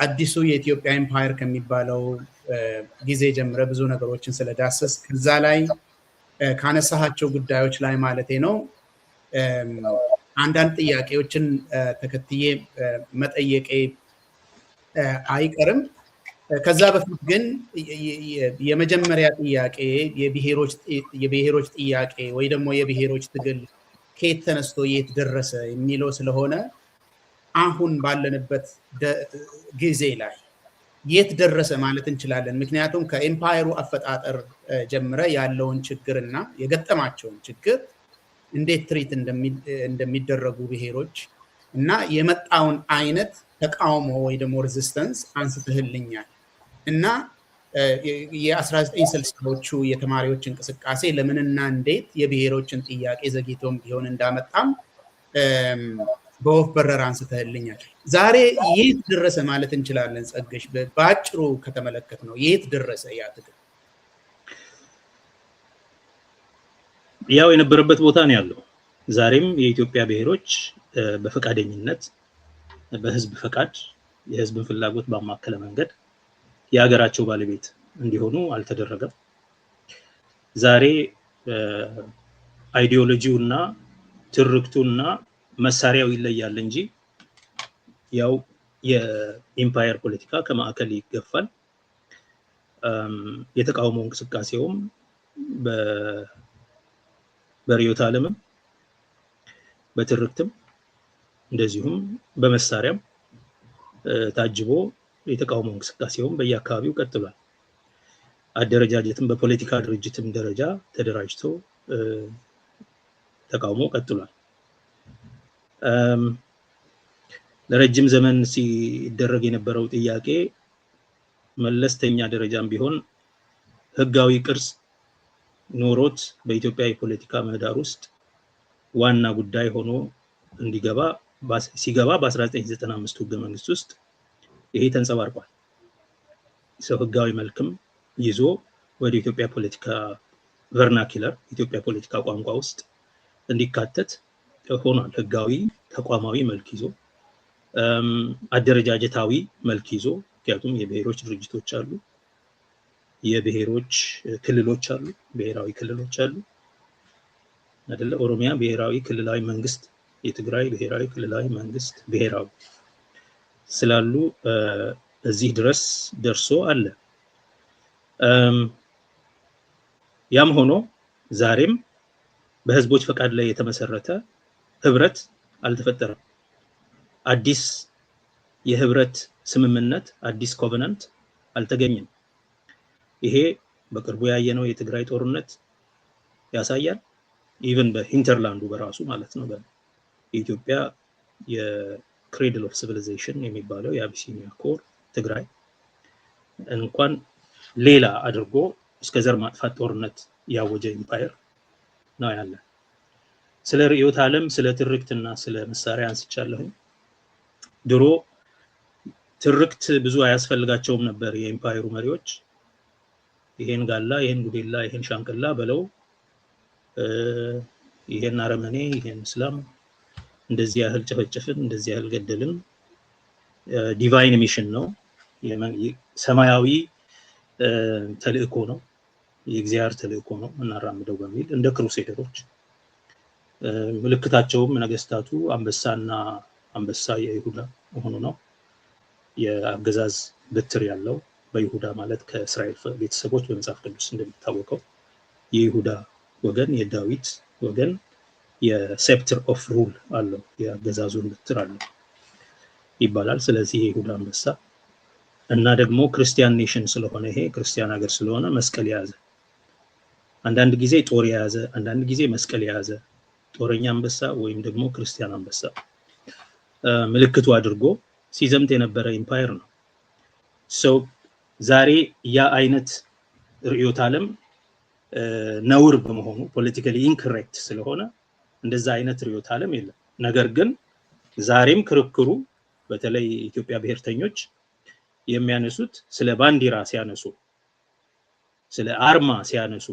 አዲሱ የኢትዮጵያ ኤምፓየር ከሚባለው ጊዜ ጀምረ ብዙ ነገሮችን ስለዳሰስ ከዛ ላይ ካነሳሃቸው ጉዳዮች ላይ ማለቴ ነው አንዳንድ ጥያቄዎችን ተከትዬ መጠየቄ አይቀርም። ከዛ በፊት ግን የመጀመሪያ ጥያቄ የብሔሮች ጥያቄ ወይ ደግሞ የብሔሮች ትግል ከየት ተነስቶ የት ደረሰ የሚለው ስለሆነ አሁን ባለንበት ጊዜ ላይ የት ደረሰ ማለት እንችላለን። ምክንያቱም ከኤምፓየሩ አፈጣጠር ጀምረ ያለውን ችግርና የገጠማቸውን ችግር እንዴት ትሪት እንደሚደረጉ ብሔሮች እና የመጣውን አይነት ተቃውሞ ወይ ደግሞ ሬዚስተንስ አንስተህልኛል እና የ1960ዎቹ የተማሪዎች እንቅስቃሴ ለምንና እንዴት የብሔሮችን ጥያቄ ዘግይቶም ቢሆን እንዳመጣም በወፍ በረር አንስተህልኛል። ዛሬ የት ደረሰ ማለት እንችላለን? ጸገሽ በአጭሩ ከተመለከት ነው የት ደረሰ ያ ትግል? ያው የነበረበት ቦታ ነው ያለው። ዛሬም የኢትዮጵያ ብሔሮች በፈቃደኝነት በህዝብ ፈቃድ የህዝብን ፍላጎት ባማከለ መንገድ የሀገራቸው ባለቤት እንዲሆኑ አልተደረገም። ዛሬ አይዲዮሎጂውና ትርክቱና መሳሪያው ይለያል እንጂ ያው የኢምፓየር ፖለቲካ ከማዕከል ይገፋል። የተቃውሞ እንቅስቃሴውም በርዕዮተ ዓለምም በትርክትም እንደዚሁም በመሳሪያም ታጅቦ የተቃውሞ እንቅስቃሴውም በየአካባቢው ቀጥሏል። አደረጃጀትም በፖለቲካ ድርጅትም ደረጃ ተደራጅቶ ተቃውሞ ቀጥሏል። ለረጅም ዘመን ሲደረግ የነበረው ጥያቄ መለስተኛ ደረጃም ቢሆን ህጋዊ ቅርጽ ኖሮት በኢትዮጵያ የፖለቲካ ምህዳር ውስጥ ዋና ጉዳይ ሆኖ ሲገባ በ1995 ህገ መንግስት ውስጥ ይሄ ተንጸባርቋል። ሰው ህጋዊ መልክም ይዞ ወደ ኢትዮጵያ ፖለቲካ ቨርናኪለር ኢትዮጵያ ፖለቲካ ቋንቋ ውስጥ እንዲካተት ሆኗል። ህጋዊ ተቋማዊ መልክ ይዞ አደረጃጀታዊ መልክ ይዞ ምክንያቱም የብሔሮች ድርጅቶች አሉ፣ የብሔሮች ክልሎች አሉ፣ ብሔራዊ ክልሎች አሉ አይደለ? ኦሮሚያ ብሔራዊ ክልላዊ መንግስት፣ የትግራይ ብሔራዊ ክልላዊ መንግስት ብሔራዊ ስላሉ እዚህ ድረስ ደርሶ አለ። ያም ሆኖ ዛሬም በህዝቦች ፈቃድ ላይ የተመሰረተ ህብረት አልተፈጠረም። አዲስ የህብረት ስምምነት አዲስ ኮቨናንት አልተገኘም። ይሄ በቅርቡ ያየነው የትግራይ ጦርነት ያሳያል። ኢቭን በሂንተርላንዱ በራሱ ማለት ነው በኢትዮጵያ የክሬድል ኦፍ ሲቪላይዜሽን የሚባለው የአቢሲኒያ ኮር ትግራይ እንኳን ሌላ አድርጎ እስከ ዘር ማጥፋት ጦርነት ያወጀ ኢምፓየር ነው ያለ። ስለ ርዕዮተ ዓለም ስለ ትርክትና ስለ መሳሪያ አንስቻለሁ። ድሮ ትርክት ብዙ አያስፈልጋቸውም ነበር የኢምፓየሩ መሪዎች። ይሄን ጋላ ይሄን ጉዴላ ይሄን ሻንቅላ በለው ይሄን አረመኔ ይሄን እስላም እንደዚህ ያህል ጨፈጨፍን እንደዚህ ያህል ገደልን ዲቫይን ሚሽን ነው ሰማያዊ ተልእኮ ነው የእግዚአብሔር ተልእኮ ነው እናራምደው በሚል እንደ ክሩሴደሮች ምልክታቸውም ነገስታቱ አንበሳና አንበሳ የይሁዳ ሆኖ ነው። የአገዛዝ በትር ያለው በይሁዳ ማለት ከእስራኤል ቤተሰቦች በመጽሐፍ ቅዱስ እንደሚታወቀው የይሁዳ ወገን የዳዊት ወገን የሴፕተር ኦፍ ሩል አለው የአገዛዙን በትር አለው ይባላል። ስለዚህ የይሁዳ አንበሳ እና ደግሞ ክርስቲያን ኔሽን ስለሆነ ይሄ ክርስቲያን ሀገር ስለሆነ መስቀል ያዘ። አንዳንድ ጊዜ ጦር ያዘ፣ አንዳንድ ጊዜ መስቀል ያዘ። ጦረኛ አንበሳ ወይም ደግሞ ክርስቲያን አንበሳ ምልክቱ አድርጎ ሲዘምት የነበረ ኢምፓየር ነው። ዛሬ ያ አይነት ርዕዮተ ዓለም ነውር በመሆኑ ፖለቲካሊ ኢንኮሬክት ስለሆነ እንደዛ አይነት ርዕዮተ ዓለም የለም። ነገር ግን ዛሬም ክርክሩ በተለይ ኢትዮጵያ ብሔርተኞች የሚያነሱት ስለ ባንዲራ ሲያነሱ ስለ አርማ ሲያነሱ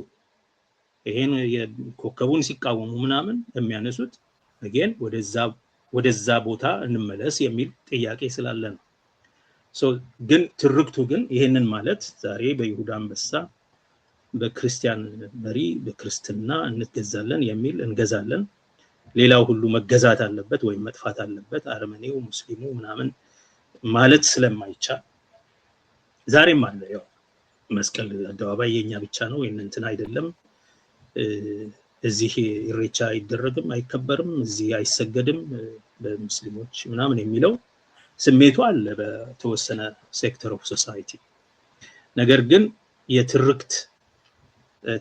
ይሄን የኮከቡን ሲቃወሙ ምናምን የሚያነሱት again ወደዛ ቦታ እንመለስ የሚል ጥያቄ ስላለ ነው። ግን ትርክቱ ግን ይሄንን ማለት ዛሬ በይሁዳ አንበሳ በክርስቲያን መሪ በክርስትና እንገዛለን የሚል እንገዛለን ሌላው ሁሉ መገዛት አለበት ወይም መጥፋት አለበት አርመኔው ሙስሊሙ ምናምን ማለት ስለማይቻል ዛሬም አለ ያው መስቀል አደባባይ የኛ ብቻ ነው እንትን አይደለም እዚህ ኢሬቻ አይደረግም አይከበርም እዚህ አይሰገድም በሙስሊሞች ምናምን የሚለው ስሜቱ አለ በተወሰነ ሴክተር ኦፍ ሶሳይቲ ነገር ግን የትርክት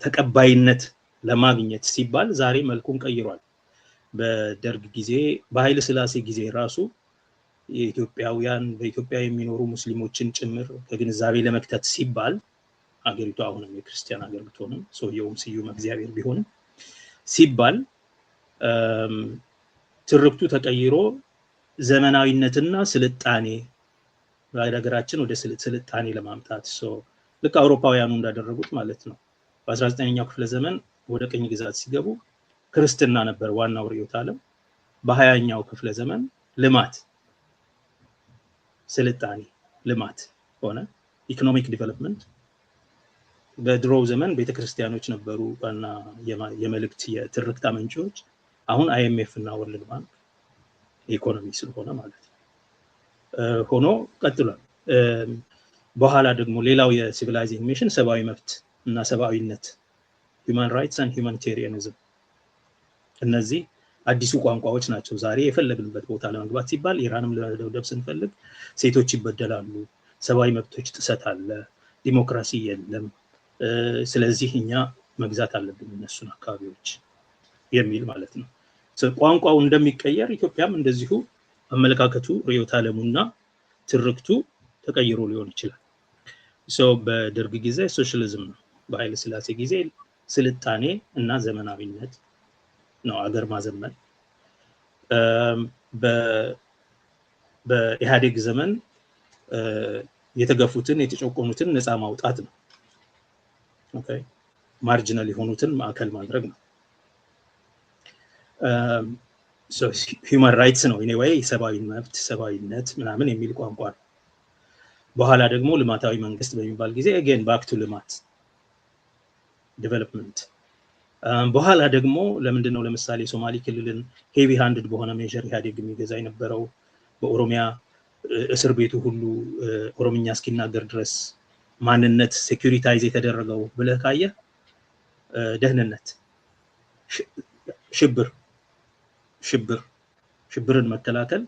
ተቀባይነት ለማግኘት ሲባል ዛሬ መልኩን ቀይሯል በደርግ ጊዜ በኃይለ ሥላሴ ጊዜ ራሱ የኢትዮጵያውያን በኢትዮጵያ የሚኖሩ ሙስሊሞችን ጭምር ከግንዛቤ ለመክተት ሲባል አገሪቱ አሁንም የክርስቲያን ሀገር ብትሆንም ሰውየውም ስዩም እግዚአብሔር ቢሆንም ሲባል ትርክቱ ተቀይሮ ዘመናዊነትና ስልጣኔ በሀገራችን ወደ ስልጣኔ ለማምጣት ልክ አውሮፓውያኑ እንዳደረጉት ማለት ነው በ19ኛው ክፍለ ዘመን ወደ ቅኝ ግዛት ሲገቡ ክርስትና ነበር ዋናው ርዕዮተ ዓለም በ20ኛው ክፍለ ዘመን ልማት ስልጣኔ ልማት ሆነ ኢኮኖሚክ ዲቨሎፕመንት በድሮው ዘመን ቤተክርስቲያኖች ነበሩ እና የመልእክት የትርክት አመንጮች አሁን አይኤምኤፍ እና ወርልድ ባንክ ኢኮኖሚ ስለሆነ ማለት ነው ሆኖ ቀጥሏል በኋላ ደግሞ ሌላው የሲቪላይዜሽን ሚሽን ሰብአዊ መብት እና ሰብአዊነት human rights and humanitarianism እነዚህ አዲሱ ቋንቋዎች ናቸው ዛሬ የፈለግንበት ቦታ ለመግባት ሲባል ኢራንም ለደብደብ ስንፈልግ ሴቶች ይበደላሉ ሰብአዊ መብቶች ጥሰት አለ ዲሞክራሲ የለም ስለዚህ እኛ መግዛት አለብን እነሱን አካባቢዎች የሚል ማለት ነው ቋንቋው እንደሚቀየር ኢትዮጵያም እንደዚሁ አመለካከቱ ርዕዮተ ዓለሙና ትርክቱ ተቀይሮ ሊሆን ይችላል በደርግ ጊዜ ሶሻሊዝም ነው በኃይለ ሥላሴ ጊዜ ስልጣኔ እና ዘመናዊነት ነው አገር ማዘመን በኢህአዴግ ዘመን የተገፉትን የተጨቆኑትን ነፃ ማውጣት ነው ኦኬ ማርጂናል የሆኑትን ማዕከል ማድረግ ነው human rights ነው anyway ሰብአዊ መብት ሰብአዊነት ምናምን የሚል ቋንቋ ነው በኋላ ደግሞ ልማታዊ መንግስት በሚባል ጊዜ again back to ልማት ዴቨሎፕመንት በኋላ ደግሞ ለምንድነው ለምሳሌ ሶማሊ ክልልን ሄቪ ሃንድድ በሆነ ሜጀር ኢህአዴግ የሚገዛ የነበረው በኦሮሚያ እስር ቤቱ ሁሉ ኦሮምኛ እስኪናገር ድረስ ማንነት ሴኩሪታይዝ የተደረገው ብለህ ካየህ ደህንነት ሽብርን መከላከል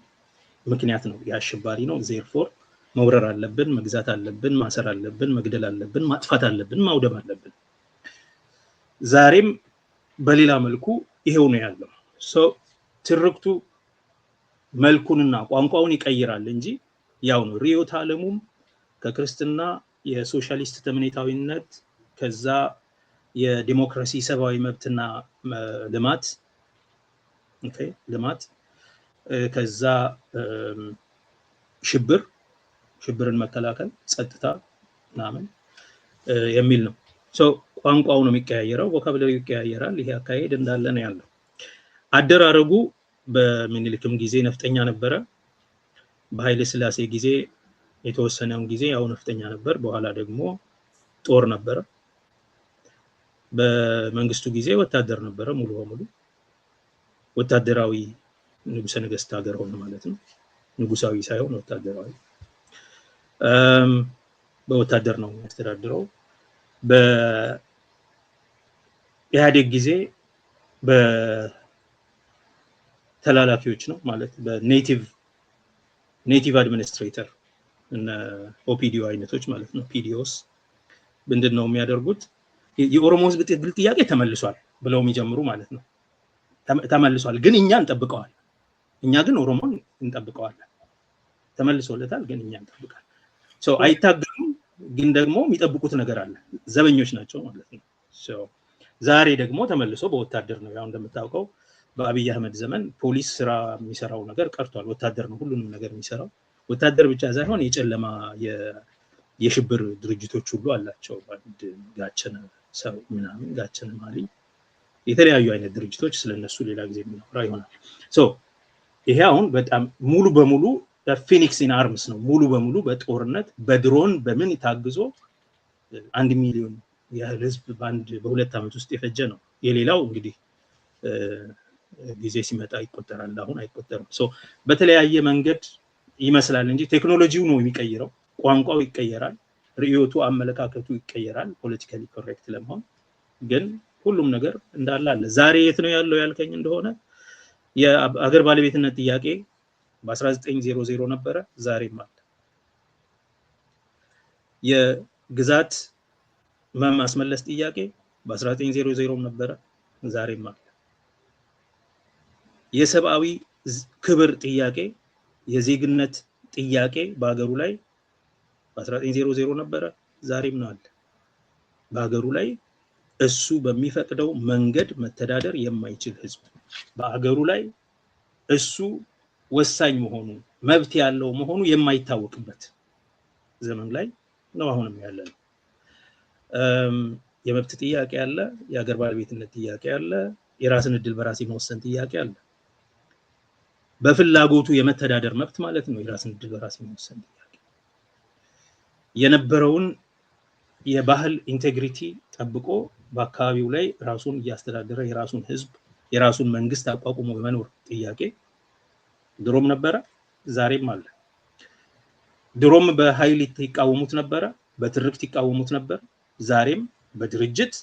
ምክንያት ነው ያሽባሪ ነው therefore መውረር አለብን መግዛት አለብን ማሰር አለብን መግደል አለብን ማጥፋት አለብን ማውደም አለብን ዛሬም በሌላ መልኩ ይሄው ነው ያለው ትርክቱ መልኩንና ቋንቋውን ይቀይራል እንጂ ያው ነው ርዕዮተ ዓለሙም ከክርስትና የሶሻሊስት ተምኔታዊነት ከዛ የዲሞክራሲ ሰብአዊ መብትና ልማት ኦኬ ልማት ከዛ ሽብርን መከላከል ጸጥታ ምናምን የሚል ነው ቋንቋው ነው የሚቀያየረው ቮካብላሪው ይቀያየራል ይሄ አካሄድ እንዳለ ነው ያለው አደራረጉ በሚኒሊክም ጊዜ ነፍጠኛ ነበረ በኃይለ ሥላሴ ጊዜ የተወሰነውን ጊዜ ያው ነፍጠኛ ነበር በኋላ ደግሞ ጦር ነበረ በመንግስቱ ጊዜ ወታደር ነበረ ሙሉ በሙሉ ወታደራዊ ንጉሰ ነገስት ሀገር ሆነ ማለት ነው ንጉሳዊ ሳይሆን ወታደራዊ በወታደር ነው የሚያስተዳድረው በኢህአዴግ ጊዜ በተላላኪዎች ነው ማለት በኔቲቭ አድሚኒስትሬተር እና ኦፒዲዮ አይነቶች ማለት ነው ፒዲኦስ ምንድነው የሚያደርጉት የኦሮሞ ህዝብ ትግል ጥያቄ ተመልሷል ብለው የሚጀምሩ ማለት ነው ተመልሷል ግን እኛ እንጠብቀዋለን እኛ ግን ኦሮሞን እንጠብቀዋለን ተመልሶለታል ግን እኛ እንጠብቃለን አይታገሉም ግን ደግሞ የሚጠብቁት ነገር አለ ዘበኞች ናቸው ማለት ነው ዛሬ ደግሞ ተመልሶ በወታደር ነው ያው እንደምታውቀው በአብይ አህመድ ዘመን ፖሊስ ስራ የሚሰራው ነገር ቀርቷል ወታደር ነው ሁሉንም ነገር የሚሰራው ወታደር ብቻ ሳይሆን የጨለማ የሽብር ድርጅቶች ሁሉ አላቸው አንድ ጋቸነ ሰው ምናምን ጋቸነ ማሊ የተለያዩ አይነት ድርጅቶች ስለነሱ ሌላ ጊዜ የምናወራ ይሆናል ይሄ አሁን በጣም ሙሉ በሙሉ ፊኒክስ ኢን አርምስ ነው። ሙሉ በሙሉ በጦርነት በድሮን በምን ታግዞ 1 ሚሊዮን ያህል ህዝብ በሁለት ዓመት ውስጥ የፈጀ ነው። የሌላው እንግዲህ ጊዜ ሲመጣ ይቆጠራል፣ አሁን አይቆጠርም። በተለያየ መንገድ ይመስላል እንጂ ቴክኖሎጂው ነው የሚቀይረው፣ ቋንቋው ይቀየራል፣ ርዕዮቱ አመለካከቱ ይቀየራል ፖለቲካሊ ኮሬክት ለመሆን። ግን ሁሉም ነገር እንዳለ አለ። ዛሬ የት ነው ያለው ያልከኝ እንደሆነ የአገር ባለቤትነት ጥያቄ በ1900 ነበረ፣ ዛሬም አለ። የግዛት ማስመለስ ጥያቄ በ1900 ነበረ፣ ዛሬም አለ። የሰብአዊ ክብር ጥያቄ የዜግነት ጥያቄ በአገሩ ላይ በ1900 ነበረ፣ ዛሬም ነው አለ። በአገሩ ላይ እሱ በሚፈቅደው መንገድ መተዳደር የማይችል ህዝብ በአገሩ ላይ እሱ ወሳኝ መሆኑ መብት ያለው መሆኑ የማይታወቅበት ዘመን ላይ ነው አሁንም ያለ ነው። የመብት ጥያቄ አለ፣ የአገር ባለቤትነት ጥያቄ አለ፣ የራስን እድል በራስ የመወሰን ጥያቄ አለ። በፍላጎቱ የመተዳደር መብት ማለት ነው የራስን እድል በራስ የመወሰን ጥያቄ። የነበረውን የባህል ኢንቴግሪቲ ጠብቆ በአካባቢው ላይ ራሱን እያስተዳደረ የራሱን ህዝብ የራሱን መንግስት አቋቁሞ የመኖር ጥያቄ ድሮም ነበረ፣ ዛሬም አለ። ድሮም በኃይል ይቃወሙት ነበረ፣ በትርክት ይቃወሙት ነበር፣ ዛሬም በድርጅት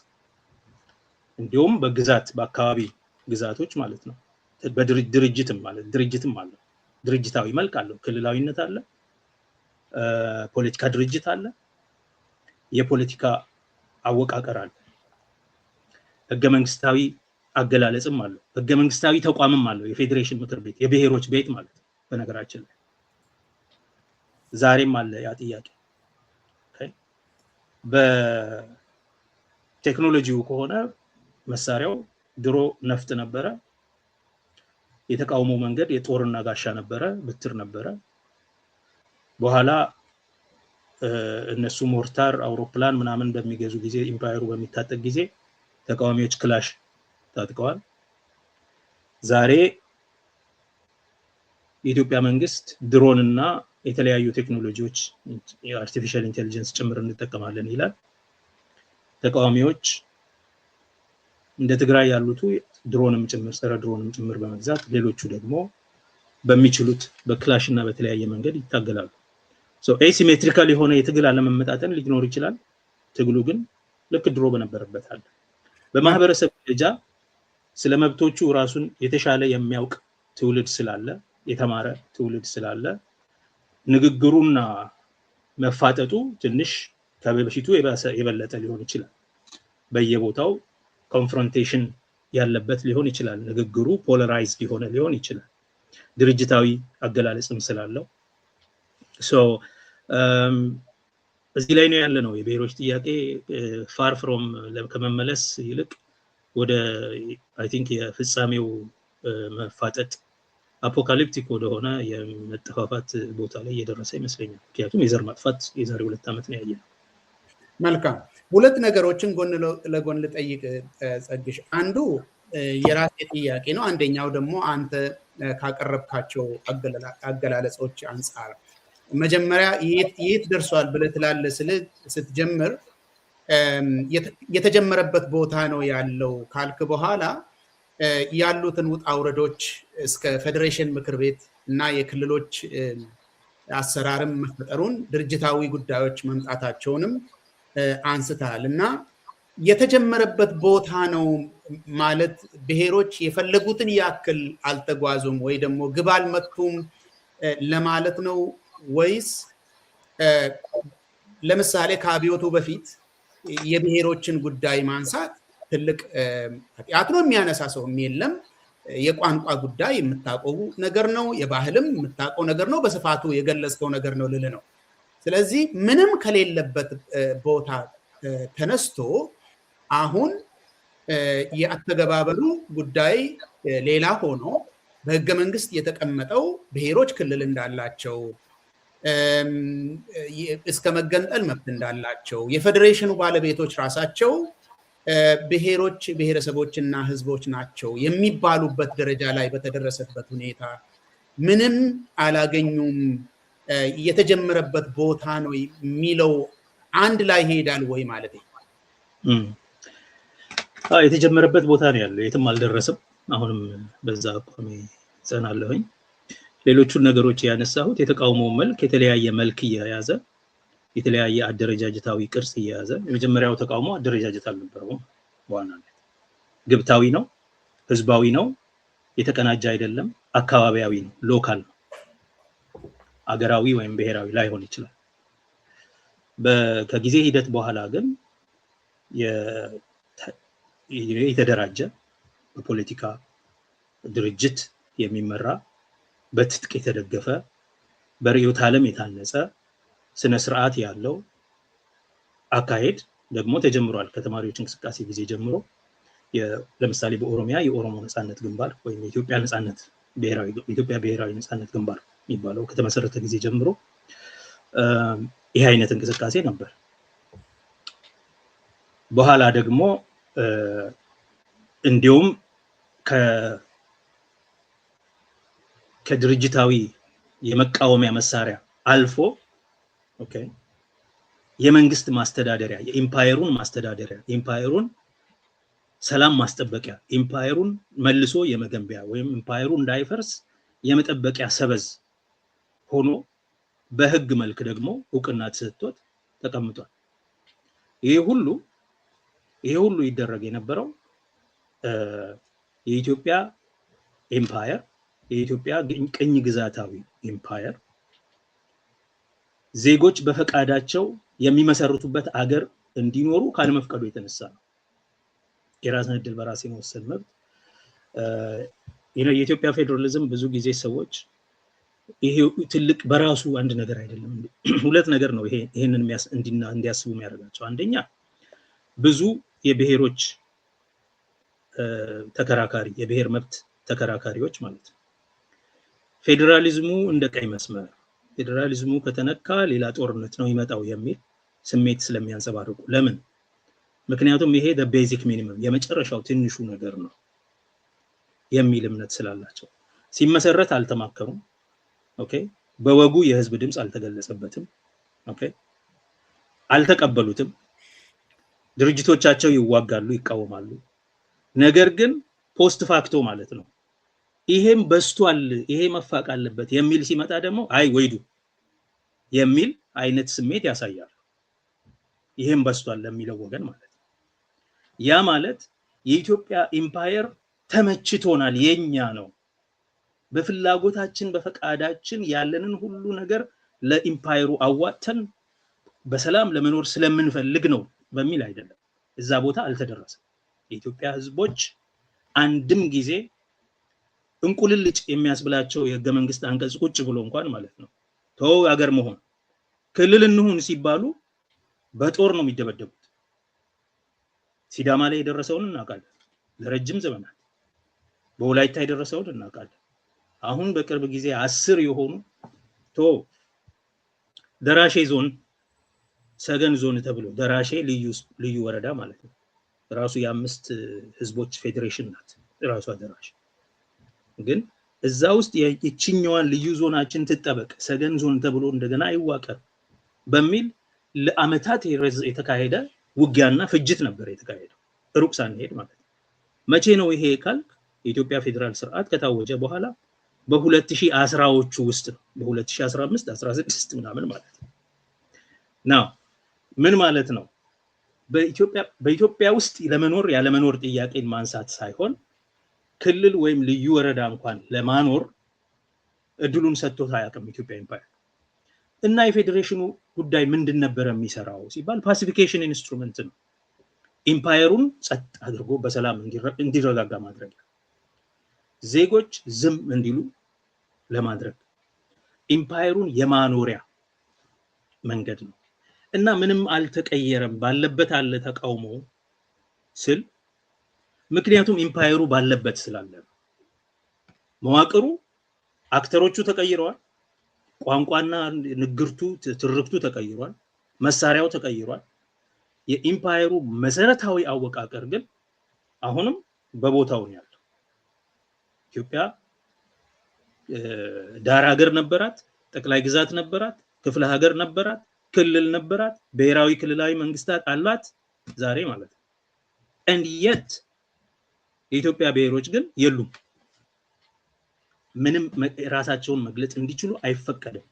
እንዲሁም በግዛት በአካባቢ ግዛቶች ማለት ነው በድርጅትም ማለት ድርጅትም አለ። ድርጅታዊ መልክ አለው፣ ክልላዊነት አለ፣ ፖለቲካ ድርጅት አለ፣ የፖለቲካ አወቃቀር አለ፣ ህገ መንግስታዊ አገላለጽም አለው፣ ህገ መንግስታዊ ተቋምም አለው፣ የፌዴሬሽን ምክር ቤት የብሔሮች ቤት ማለት በነገራችን ላይ ዛሬም አለ ያ ጥያቄ። በቴክኖሎጂው ከሆነ መሳሪያው ድሮ ነፍጥ ነበረ፣ የተቃውሞ መንገድ የጦርና ጋሻ ነበረ፣ ብትር ነበረ። በኋላ እነሱ ሞርታር አውሮፕላን ምናምን በሚገዙ ጊዜ ኢምፓየሩ በሚታጠቅ ጊዜ ተቃዋሚዎች ክላሽ ታጥቀዋል። ዛሬ የኢትዮጵያ መንግስት ድሮን እና የተለያዩ ቴክኖሎጂዎች የአርቲፊሻል ኢንተለጀንስ ጭምር እንጠቀማለን ይላል። ተቃዋሚዎች እንደ ትግራይ ያሉት ድሮንም ጭምር ጸረ ድሮንም ጭምር በመግዛት ሌሎቹ ደግሞ በሚችሉት በክላሽ እና በተለያየ መንገድ ይታገላሉ። ኤሲሜትሪካል የሆነ የትግል አለመመጣጠን ሊኖር ይችላል። ትግሉ ግን ልክ ድሮ በነበረበት አለ። በማህበረሰብ ደረጃ ስለ መብቶቹ ራሱን የተሻለ የሚያውቅ ትውልድ ስላለ፣ የተማረ ትውልድ ስላለ ንግግሩና መፋጠጡ ትንሽ ከበፊቱ የበለጠ ሊሆን ይችላል። በየቦታው ኮንፍሮንቴሽን ያለበት ሊሆን ይችላል። ንግግሩ ፖለራይዝድ የሆነ ሊሆን ይችላል። ድርጅታዊ አገላለጽም ስላለው እዚህ ላይ ነው ያለ ነው። የብሔሮች ጥያቄ ፋር ፍሮም ከመመለስ ይልቅ ወደ አይ ቲንክ የፍጻሜው መፋጠጥ አፖካሊፕቲክ ወደሆነ የመጠፋፋት ቦታ ላይ እየደረሰ ይመስለኛል። ምክንያቱም የዘር ማጥፋት የዛሬ 2 ዓመት ነው ያየነው። መልካም፣ ሁለት ነገሮችን ጎን ለጎን ልጠይቅ ጸግሽ። አንዱ የራሴ ጥያቄ ነው፣ አንደኛው ደግሞ አንተ ካቀረብካቸው አገላለጾች አንጻር መጀመሪያ የት ደርሷል ብለህ ትላለህ ስትጀምር የተጀመረበት ቦታ ነው ያለው ካልክ በኋላ ያሉትን ውጣ ውረዶች እስከ ፌዴሬሽን ምክር ቤት እና የክልሎች አሰራርም መፈጠሩን ድርጅታዊ ጉዳዮች መምጣታቸውንም አንስተሃል እና የተጀመረበት ቦታ ነው ማለት ብሔሮች የፈለጉትን ያክል አልተጓዙም ወይ ደግሞ ግብ አልመቱም ለማለት ነው ወይስ ለምሳሌ ከአብዮቱ በፊት የብሔሮችን ጉዳይ ማንሳት ትልቅ ኃጢአት ነው የሚያነሳ ሰውም የለም። የቋንቋ ጉዳይ የምታውቀው ነገር ነው፣ የባህልም የምታውቀው ነገር ነው፣ በስፋቱ የገለጽከው ነገር ነው ልል ነው። ስለዚህ ምንም ከሌለበት ቦታ ተነስቶ አሁን የአተገባበሩ ጉዳይ ሌላ ሆኖ በህገ መንግስት የተቀመጠው ብሔሮች ክልል እንዳላቸው እስከ መገንጠል መብት እንዳላቸው የፌዴሬሽኑ ባለቤቶች ራሳቸው ብሔሮች ብሔረሰቦችና ህዝቦች ናቸው የሚባሉበት ደረጃ ላይ በተደረሰበት ሁኔታ ምንም አላገኙም የተጀመረበት ቦታ ነው የሚለው አንድ ላይ ሄዳል ወይ ማለት ነው? የተጀመረበት ቦታ ነው ያለው፣ የትም አልደረሰም። አሁንም በዛ አቋሜ ጸናለሁኝ። ሌሎቹን ነገሮች ያነሳሁት የተቃውሞ መልክ የተለያየ መልክ እየያዘ የተለያየ አደረጃጀታዊ ቅርጽ እየያዘ የመጀመሪያው ተቃውሞ አደረጃጀት አልነበረውም። በዋናነት ግብታዊ ነው፣ ህዝባዊ ነው፣ የተቀናጀ አይደለም፣ አካባቢያዊ ነው፣ ሎካል ነው። አገራዊ ወይም ብሔራዊ ላይሆን ይችላል። ከጊዜ ሂደት በኋላ ግን የተደራጀ በፖለቲካ ድርጅት የሚመራ በትጥቅ የተደገፈ በርዕዮተ ዓለም የታነጸ ስነ ስርዓት ያለው አካሄድ ደግሞ ተጀምሯል። ከተማሪዎች እንቅስቃሴ ጊዜ ጀምሮ ለምሳሌ በኦሮሚያ የኦሮሞ ነጻነት ግንባር ወይም የኢትዮጵያ ብሔራዊ ነጻነት ግንባር የሚባለው ከተመሰረተ ጊዜ ጀምሮ ይህ አይነት እንቅስቃሴ ነበር። በኋላ ደግሞ እንዲሁም ከድርጅታዊ የመቃወሚያ መሳሪያ አልፎ የመንግስት ማስተዳደሪያ፣ የኢምፓየሩን ማስተዳደሪያ፣ ኢምፓየሩን ሰላም ማስጠበቂያ፣ ኢምፓየሩን መልሶ የመገንቢያ ወይም ኢምፓየሩ እንዳይፈርስ የመጠበቂያ ሰበዝ ሆኖ በህግ መልክ ደግሞ እውቅና ተሰጥቶት ተቀምጧል። ይሄ ሁሉ ይደረግ የነበረው የኢትዮጵያ ኤምፓየር የኢትዮጵያ ቅኝ ግዛታዊ ኤምፓየር ዜጎች በፈቃዳቸው የሚመሰርቱበት አገር እንዲኖሩ ካለመፍቀዱ የተነሳ ነው። የራስን ዕድል በራስ የመወሰን መብት የኢትዮጵያ ፌደራሊዝም ብዙ ጊዜ ሰዎች ይሄ ትልቅ በራሱ አንድ ነገር አይደለም፣ ሁለት ነገር ነው ይሄንን እንዲያስቡ የሚያደርጋቸው። አንደኛ ብዙ የብሔሮች ተከራካሪ የብሔር መብት ተከራካሪዎች ማለት ነው ፌደራሊዝሙ እንደ ቀይ መስመር፣ ፌደራሊዝሙ ከተነካ ሌላ ጦርነት ነው ይመጣው የሚል ስሜት ስለሚያንጸባርቁ። ለምን? ምክንያቱም ይሄ the basic minimum የመጨረሻው ትንሹ ነገር ነው የሚል እምነት ስላላቸው ሲመሰረት አልተማከሩም። በወጉ የህዝብ ድምጽ አልተገለጸበትም። አልተቀበሉትም። ድርጅቶቻቸው ይዋጋሉ፣ ይቃወማሉ። ነገር ግን ፖስት ፋክቶ ማለት ነው ይሄም በስቷል፣ ይሄ መፋቅ አለበት የሚል ሲመጣ ደግሞ አይ ወይዱ የሚል አይነት ስሜት ያሳያሉ። ይሄም በስቷል ለሚለው ወገን ማለት ነው። ያ ማለት የኢትዮጵያ ኢምፓየር ተመችቶናል፣ የኛ ነው፣ በፍላጎታችን በፈቃዳችን ያለንን ሁሉ ነገር ለኢምፓየሩ አዋጥተን በሰላም ለመኖር ስለምንፈልግ ነው በሚል አይደለም። እዛ ቦታ አልተደረሰም። የኢትዮጵያ ህዝቦች አንድም ጊዜ እንቁልልጭ የሚያስብላቸው የህገ መንግስት አንቀጽ ቁጭ ብሎ እንኳን ማለት ነው ተው ሀገር መሆን ክልል እንሁን ሲባሉ በጦር ነው የሚደበደቡት። ሲዳማ ላይ የደረሰውን እናውቃለን ለረጅም ዘመናት። በወላይታ የደረሰውን እናውቃለን። አሁን በቅርብ ጊዜ 10 የሆኑ ደራሼ ዞን ሰገን ዞን ተብሎ ደራሼ ልዩ ወረዳ ማለት ነው ራሱ የ5 ህዝቦች ፌዴሬሽን ናት ራሷ ደራሼ። ግን እዛ ውስጥ የችኛዋን ልዩ ዞናችን ትጠበቅ ሰገን ዞን ተብሎ እንደገና አይዋቀር በሚል ለአመታት የተካሄደ ውጊያና ፍጅት ነበር የተካሄደው ሩቅ ሳንሄድ ማለት ነው። መቼ ነው ይሄ ካልክ የኢትዮጵያ ፌደራል ስርዓት ከታወጀ በኋላ በ2010ዎቹ ውስጥ ነው። በ2015 16 ምናምን ማለት ነው። ናው ምን ማለት ነው? በኢትዮጵያ ውስጥ ለመኖር ያለመኖር ጥያቄን ማንሳት ሳይሆን ክልል ወይም ልዩ ወረዳ እንኳን ለማኖር እድሉን ሰጥቶት አያውቅም ኢትዮጵያ ኢምፓየር። እና የፌዴሬሽኑ ጉዳይ ምንድን ነበር የሚሰራው ሲባል ፓሲፊኬሽን ኢንስትሩመንት ነው። ኢምፓየሩን ጸጥ አድርጎ በሰላም እንዲረጋጋ ማድረግ፣ ዜጎች ዝም እንዲሉ ለማድረግ ኢምፓየሩን የማኖሪያ መንገድ ነው። እና ምንም አልተቀየረም፣ ባለበት አለ ተቃውሞ ስል ምክንያቱም ኢምፓየሩ ባለበት ስላለ ነው። መዋቅሩ አክተሮቹ ተቀይረዋል፣ ቋንቋና ንግርቱ ትርክቱ ተቀይሯል፣ መሳሪያው ተቀይሯል። የኢምፓየሩ መሰረታዊ አወቃቀር ግን አሁንም በቦታው ነው ያለው። ኢትዮጵያ ዳር ሀገር ነበራት፣ ጠቅላይ ግዛት ነበራት፣ ክፍለ ሀገር ነበራት፣ ክልል ነበራት፣ ብሔራዊ ክልላዊ መንግስታት አሏት ዛሬ ማለት ነው። and yet የኢትዮጵያ ብሔሮች ግን የሉም። ምንም ራሳቸውን መግለጽ እንዲችሉ አይፈቀድም።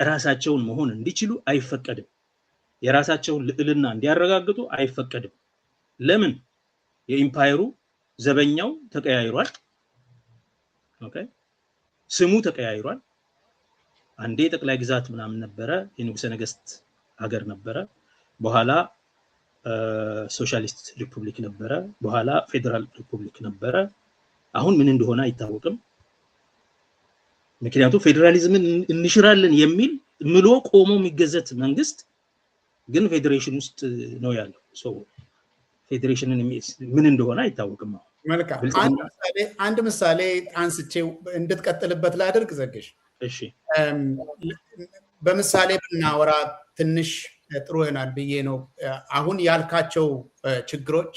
ራሳቸውን መሆን እንዲችሉ አይፈቀድም። የራሳቸውን ልዕልና እንዲያረጋግጡ አይፈቀድም። ለምን? የኢምፓየሩ ዘበኛው ተቀያይሯል። ኦኬ፣ ስሙ ተቀያይሯል። አንዴ ጠቅላይ ግዛት ምናምን ነበረ፣ የንጉሠ ነገስት ሀገር ነበረ። በኋላ ሶሻሊስት ሪፑብሊክ ነበረ። በኋላ ፌደራል ሪፑብሊክ ነበረ። አሁን ምን እንደሆነ አይታወቅም። ምክንያቱም ፌደራሊዝምን እንሽራለን የሚል ምሎ ቆሞ የሚገዘት መንግስት ግን ፌዴሬሽን ውስጥ ነው ያለው። ሶ ፌዴሬሽንን ምን እንደሆነ አይታወቅም። መልካም፣ አንድ ምሳሌ አንስቼው እንድትቀጥልበት ላድርግ ዘግሽ። እሺ፣ በምሳሌ ብናወራ ትንሽ ጥሩ ይሆናል ብዬ ነው። አሁን ያልካቸው ችግሮች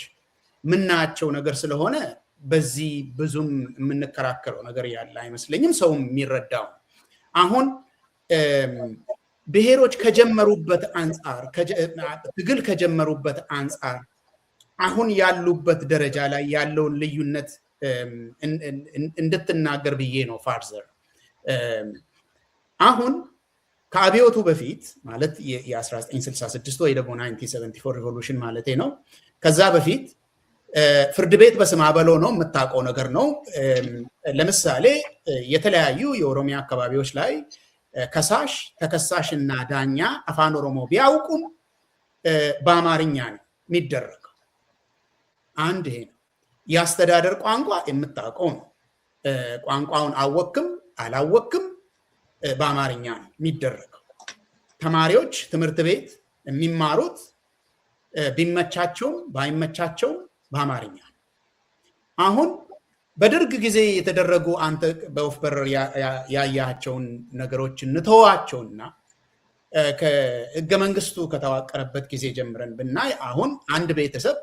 ምናቸው ነገር ስለሆነ በዚህ ብዙም የምንከራከረው ነገር ያለ አይመስለኝም፣ ሰውም የሚረዳው። አሁን ብሔሮች ከጀመሩበት አንጻር ትግል ከጀመሩበት አንጻር አሁን ያሉበት ደረጃ ላይ ያለውን ልዩነት እንድትናገር ብዬ ነው ፋርዘር። አሁን ከአብዮቱ በፊት ማለት የ1966 ወይ ደግሞ 1974 ሪቮሉሽን ማለቴ ነው። ከዛ በፊት ፍርድ ቤት በስማ በለው ነው የምታውቀው ነገር ነው። ለምሳሌ የተለያዩ የኦሮሚያ አካባቢዎች ላይ ከሳሽ ተከሳሽና ዳኛ አፋን ኦሮሞ ቢያውቁም በአማርኛ ነው የሚደረገው። አንድ ይሄ ነው። የአስተዳደር ቋንቋ የምታውቀው ነው። ቋንቋውን አወክም አላወክም በአማርኛ ነው የሚደረገው። ተማሪዎች ትምህርት ቤት የሚማሩት ቢመቻቸውም ባይመቻቸውም በአማርኛ ነው። አሁን በደርግ ጊዜ የተደረጉ አንተ በወፍ በረር ያያቸውን ነገሮች እንተዋቸውና ከህገ መንግስቱ ከተዋቀረበት ጊዜ ጀምረን ብናይ አሁን አንድ ቤተሰብ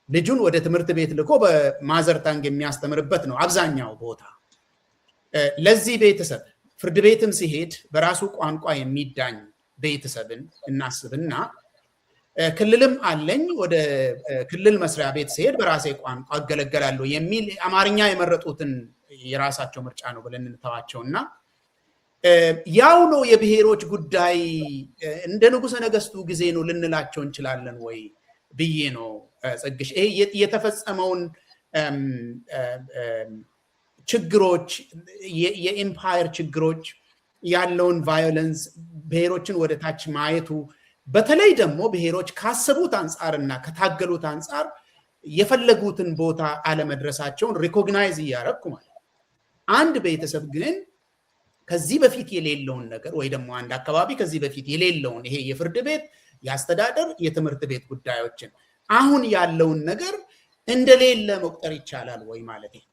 ልጁን ወደ ትምህርት ቤት ልኮ በማዘርታንግ የሚያስተምርበት ነው አብዛኛው ቦታ። ለዚህ ቤተሰብ ፍርድ ቤትም ሲሄድ በራሱ ቋንቋ የሚዳኝ ቤተሰብን እናስብና ክልልም አለኝ ወደ ክልል መስሪያ ቤት ሲሄድ በራሴ ቋንቋ አገለገላለሁ የሚል አማርኛ የመረጡትን የራሳቸው ምርጫ ነው ብለን እንተዋቸውና ያው ነው የብሔሮች ጉዳይ እንደ ንጉሠ ነገስቱ ጊዜ ነው ልንላቸው እንችላለን ወይ ብዬ ነው ጸግሽ። ይሄ የተፈጸመውን ችግሮች የኤምፓየር ችግሮች ያለውን ቫዮለንስ ብሔሮችን ወደ ታች ማየቱ በተለይ ደግሞ ብሔሮች ካሰቡት አንጻርና ከታገሉት አንጻር የፈለጉትን ቦታ አለመድረሳቸውን ሪኮግናይዝ እያረኩ ማለት። አንድ ቤተሰብ ግን ከዚህ በፊት የሌለውን ነገር ወይ ደግሞ አንድ አካባቢ ከዚህ በፊት የሌለውን ይሄ የፍርድ ቤት፣ የአስተዳደር፣ የትምህርት ቤት ጉዳዮችን አሁን ያለውን ነገር እንደሌለ መቁጠር ይቻላል ወይ ማለት ነው?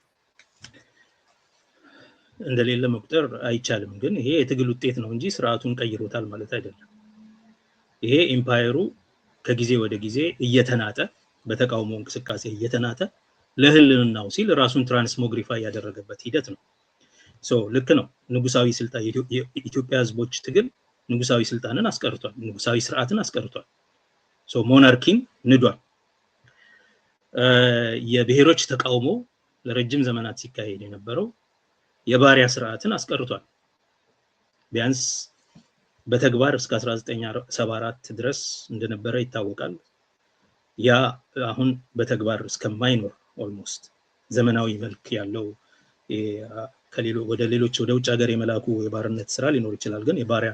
እንደሌለ መቁጠር አይቻልም። ግን ይሄ የትግል ውጤት ነው እንጂ ስርዓቱን ቀይሮታል ማለት አይደለም። ይሄ ኢምፓየሩ ከጊዜ ወደ ጊዜ እየተናጠ በተቃውሞ እንቅስቃሴ እየተናጠ ለህልውናው ሲል ራሱን ትራንስሞግሪፋይ ያደረገበት ሂደት ነው። ልክ ነው። ንጉሳዊ ስልጣን የኢትዮጵያ ህዝቦች ትግል ንጉሳዊ ስልጣንን አስቀርቷል፣ ንጉሳዊ ስርዓትን አስቀርቷል። ሞናርኪን ንዷል። የብሔሮች ተቃውሞ ለረጅም ዘመናት ሲካሄድ የነበረው የባሪያ ስርዓትን አስቀርቷል። ቢያንስ በተግባር እስከ 1974 ድረስ እንደነበረ ይታወቃል። ያ አሁን በተግባር እስከማይኖር ኦልሞስት ዘመናዊ መልክ ያለው ወደ ውጭ ሀገር የመላኩ የባርነት ስራ ሊኖር ይችላል። ግን የባሪያ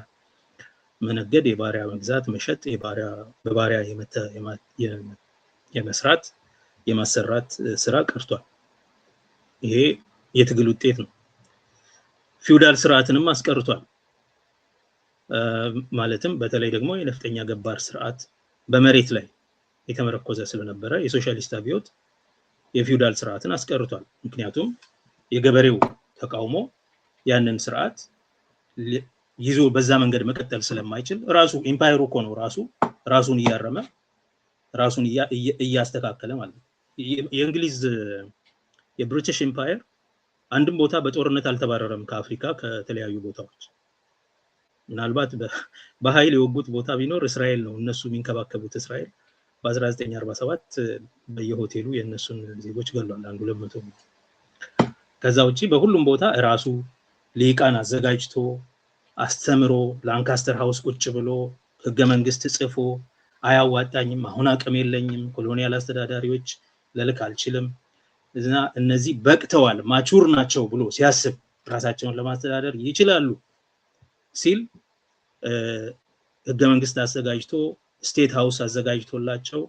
መነገድ፣ የባሪያ መግዛት፣ መሸጥ፣ በባሪያ የመስራት የማሰራት ስራ ቀርቷል። ይሄ የትግል ውጤት ነው። ፊውዳል ስርዓትንም አስቀርቷል። ማለትም በተለይ ደግሞ የነፍጠኛ ገባር ስርዓት በመሬት ላይ የተመረኮዘ ስለነበረ የሶሻሊስት አብዮት የፊውዳል ስርዓትን አስቀርቷል። ምክንያቱም የገበሬው ተቃውሞ ያንን ስርዓት ይዞ በዛ መንገድ መቀጠል ስለማይችል ራሱ ኢምፓየሩ እኮ ነው ራሱን እያረመ ራሱን እያስተካከለ ማለት ነው። የእንግሊዝ የብሪቲሽ ኢምፓየር አንድም ቦታ በጦርነት አልተባረረም ከአፍሪካ ከተለያዩ ቦታዎች። ምናልባት በኃይል የወጉት ቦታ ቢኖር እስራኤል ነው። እነሱ የሚንከባከቡት እስራኤል በ1947 በየሆቴሉ የነሱን ዜጎች ገሏል 200። ከዛ ውጪ በሁሉም ቦታ ራሱ ሊቃን አዘጋጅቶ አስተምሮ ላንካስተር ሃውስ ቁጭ ብሎ ህገ መንግስት ጽፎ አያዋጣኝም፣ አሁን አቅም የለኝም፣ ኮሎኒያል አስተዳዳሪዎች ለልክ አልችልም እና እነዚህ በቅተዋል ማቹር ናቸው ብሎ ሲያስብ ራሳቸውን ለማስተዳደር ይችላሉ ሲል ህገ መንግስት አዘጋጅቶ ስቴት ሃውስ አዘጋጅቶላቸው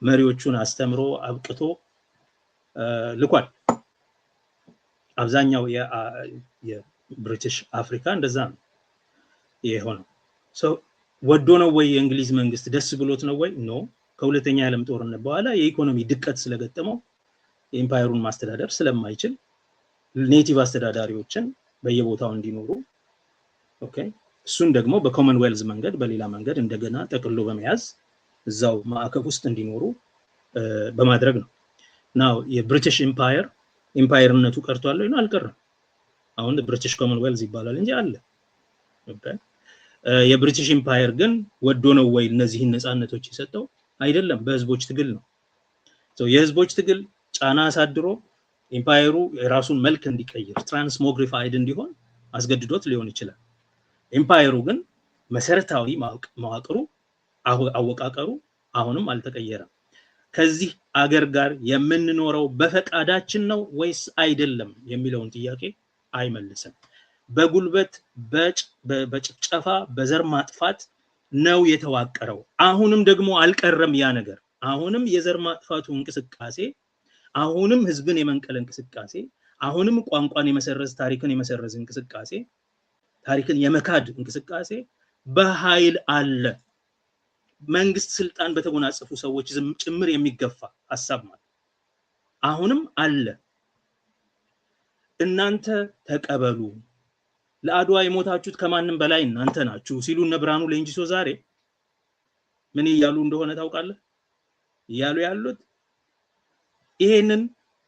መሪዎቹን አስተምሮ አብቅቶ ልኳል። አብዛኛው የብሪቲሽ አፍሪካ እንደዛ ነው የሆነው። ወዶ ነው ወይ የእንግሊዝ መንግስት ደስ ብሎት ነው ወይ? ኖ። ከሁለተኛ የዓለም ጦርነት በኋላ የኢኮኖሚ ድቀት ስለገጠመው ኤምፓየሩን ማስተዳደር ስለማይችል ኔቲቭ አስተዳዳሪዎችን በየቦታው እንዲኖሩ ኦኬ፣ እሱን ደግሞ በኮመንዌልዝ መንገድ በሌላ መንገድ እንደገና ጠቅሎ በመያዝ እዛው ማዕከብ ውስጥ እንዲኖሩ በማድረግ ነው። ናው የብሪቲሽ ኤምፓየርነቱ ቀርቷል ወይ? አልቀረም። አሁን ብሪቲሽ ኮመንዌልዝ ይባላል እንጂ አለ። ኦኬ፣ የብሪቲሽ ኤምፓየር ግን ወዶ ነው ወይ እነዚህን ነፃነቶች የሰጠው? አይደለም፣ በህዝቦች ትግል ነው። የህዝቦች ትግል ጫና አሳድሮ ኤምፓየሩ የራሱን መልክ እንዲቀይር ትራንስሞግሪፋይድ እንዲሆን አስገድዶት ሊሆን ይችላል። ኤምፓየሩ ግን መሰረታዊ መዋቅሩ አወቃቀሩ አሁንም አልተቀየረም። ከዚህ አገር ጋር የምንኖረው በፈቃዳችን ነው ወይስ አይደለም የሚለውን ጥያቄ አይመልስም። በጉልበት በጭፍጨፋ በዘር ማጥፋት ነው የተዋቀረው። አሁንም ደግሞ አልቀረም ያ ነገር። አሁንም የዘር ማጥፋቱ እንቅስቃሴ፣ አሁንም ህዝብን የመንቀል እንቅስቃሴ፣ አሁንም ቋንቋን የመሰረዝ ታሪክን የመሰረዝ እንቅስቃሴ፣ ታሪክን የመካድ እንቅስቃሴ በኃይል አለ። መንግስት ስልጣን በተጎናጸፉ ሰዎች ጭምር የሚገፋ ሐሳብ ማለት አሁንም አለ። እናንተ ተቀበሉ፣ ለአድዋ የሞታችሁት ከማንም በላይ እናንተ ናችሁ ሲሉ እነ ብርሃኑ ሌንጂሶ ዛሬ ምን እያሉ እንደሆነ ታውቃለህ? እያሉ ያሉት ይሄንን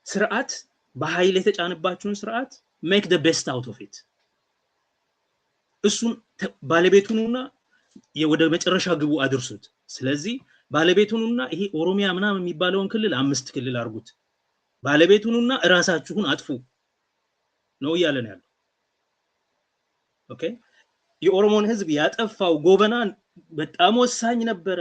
ስርዓት በኃይል የተጫነባችሁን ስርዓት make the best out of it፣ እሱን ባለቤቱንና ወደ መጨረሻ ግቡ አድርሱት። ስለዚህ ባለቤቱንና ይሄ ኦሮሚያ ምናምን የሚባለውን ክልል 5 ክልል አድርጉት፣ ባለቤቱንና ራሳችሁን አጥፉ ነው እያለን ያለው። ኦኬ፣ የኦሮሞን ህዝብ ያጠፋው ጎበና በጣም ወሳኝ ነበረ።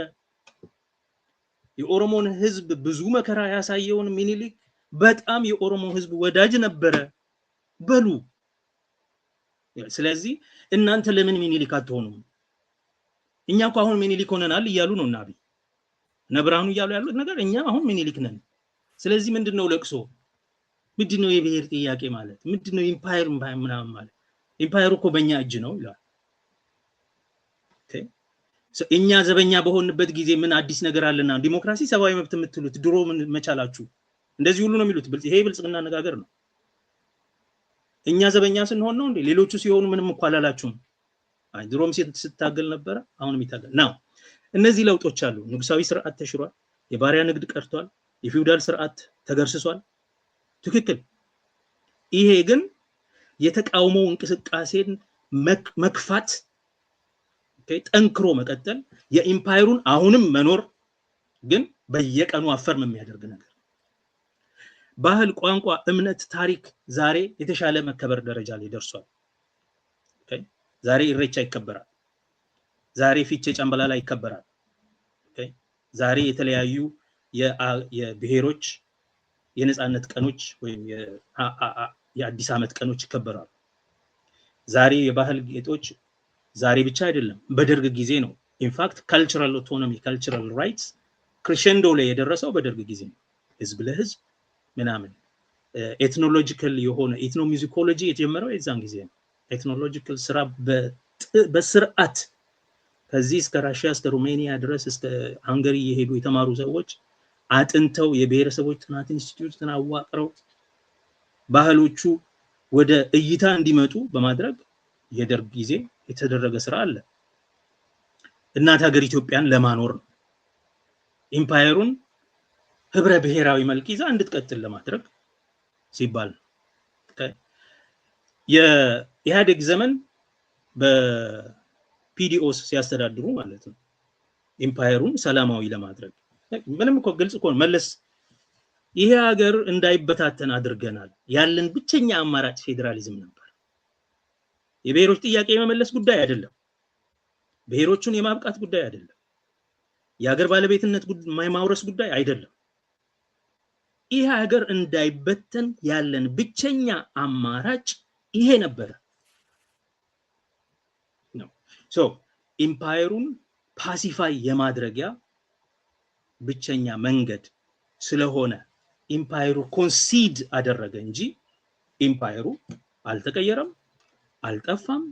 የኦሮሞን ህዝብ ብዙ መከራ ያሳየውን ሚኒሊክ በጣም የኦሮሞ ህዝብ ወዳጅ ነበረ በሉ። ስለዚህ እናንተ ለምን ሚኒሊክ አትሆኑም? እኛ እኮ አሁን ሚኒሊክ ሆነናል እያሉ ነው እና አብይ ነብራኑ እያሉ ያሉት ነገር እኛ አሁን ሚኒሊክ ነን። ስለዚህ ምንድነው ለቅሶ? ምንድነው የብሔር ጥያቄ ማለት? ምንድነው ኢምፓየር ምናምን ማለት? ኢምፓየሩ እኮ በእኛ እጅ ነው ይላል። ኦኬ፣ እኛ ዘበኛ በሆንበት ጊዜ ምን አዲስ ነገር አለና ዲሞክራሲ ሰብአዊ መብት የምትሉት ድሮ ምን መቻላችሁ? እንደዚህ ሁሉ ነው የሚሉት። ይሄ ብልጽግና አነጋገር ነው። እኛ ዘበኛ ስንሆን ነው እንዴ? ሌሎቹ ሲሆኑ ምንም እኮ አላላችሁም። አይ ድሮም ስታገል ነበረ፣ አሁንም ይታገል ነው። እነዚህ ለውጦች አሉ። ንጉሳዊ ስርዓት ተሽሯል፣ የባሪያ ንግድ ቀርቷል፣ የፊውዳል ስርዓት ተገርስሷል። ትክክል። ይሄ ግን የተቃውሞው እንቅስቃሴን መክፋት፣ ጠንክሮ መቀጠል፣ የኢምፓየሩን አሁንም መኖር ግን በየቀኑ አፈርም የሚያደርግ ነገር። ባህል፣ ቋንቋ፣ እምነት፣ ታሪክ ዛሬ የተሻለ መከበር ደረጃ ላይ ደርሷል። ኦኬ፣ ዛሬ ኢሬቻ ይከበራል። ዛሬ ፊቼ ጨምበላላ ይከበራል። ኦኬ፣ ዛሬ የተለያዩ የብሔሮች የነፃነት ቀኖች ወይም የአዲስ ዓመት ቀኖች ይከበራሉ። ዛሬ የባህል ጌጦች ዛሬ ብቻ አይደለም፣ በደርግ ጊዜ ነው። ኢንፋክት ካልቸራል ኦቶኖሚ ካልቸራል ራይትስ ክሬሸንዶ ላይ የደረሰው በደርግ ጊዜ ነው። ህዝብ ለህዝብ ምናምን ኤትኖሎጂካል የሆነ ኤትኖሙዚኮሎጂ የተጀመረው የዛን ጊዜ ነው። ኤትኖሎጂካል ስራ በስርዓት ከዚህ እስከ ራሽያ እስከ ሩሜኒያ ድረስ እስከ ሃንገሪ የሄዱ የተማሩ ሰዎች አጥንተው የብሔረሰቦች ጥናት ኢንስቲትዩትን አዋቅረው ባህሎቹ ወደ እይታ እንዲመጡ በማድረግ የደርግ ጊዜ የተደረገ ስራ አለ። እናት ሀገር ኢትዮጵያን ለማኖር ነው። ኢምፓየሩን ህብረ ብሔራዊ መልክ ይዛ እንድትቀጥል ለማድረግ ሲባል የኢህአዴግ ዘመን በፒዲኦስ ሲያስተዳድሩ ማለት ነው ኢምፓየሩን ሰላማዊ ለማድረግ ምንም እኮ ግልጽ እኮ መለስ ይሄ ሀገር እንዳይበታተን አድርገናል ያለን ብቸኛ አማራጭ ፌደራሊዝም ነበር። የብሔሮች ጥያቄ የመመለስ ጉዳይ አይደለም። ብሔሮቹን የማብቃት ጉዳይ አይደለም። የሀገር ባለቤትነት ማውረስ ጉዳይ አይደለም። ይሄ ሀገር እንዳይበተን ያለን ብቸኛ አማራጭ ይሄ ነበር ነው። ሶ ኢምፓየሩን ፓሲፋይ የማድረጊያ ብቸኛ መንገድ ስለሆነ ኢምፓየሩ ኮንሲድ አደረገ እንጂ ኢምፓየሩ አልተቀየረም፣ አልጠፋም፣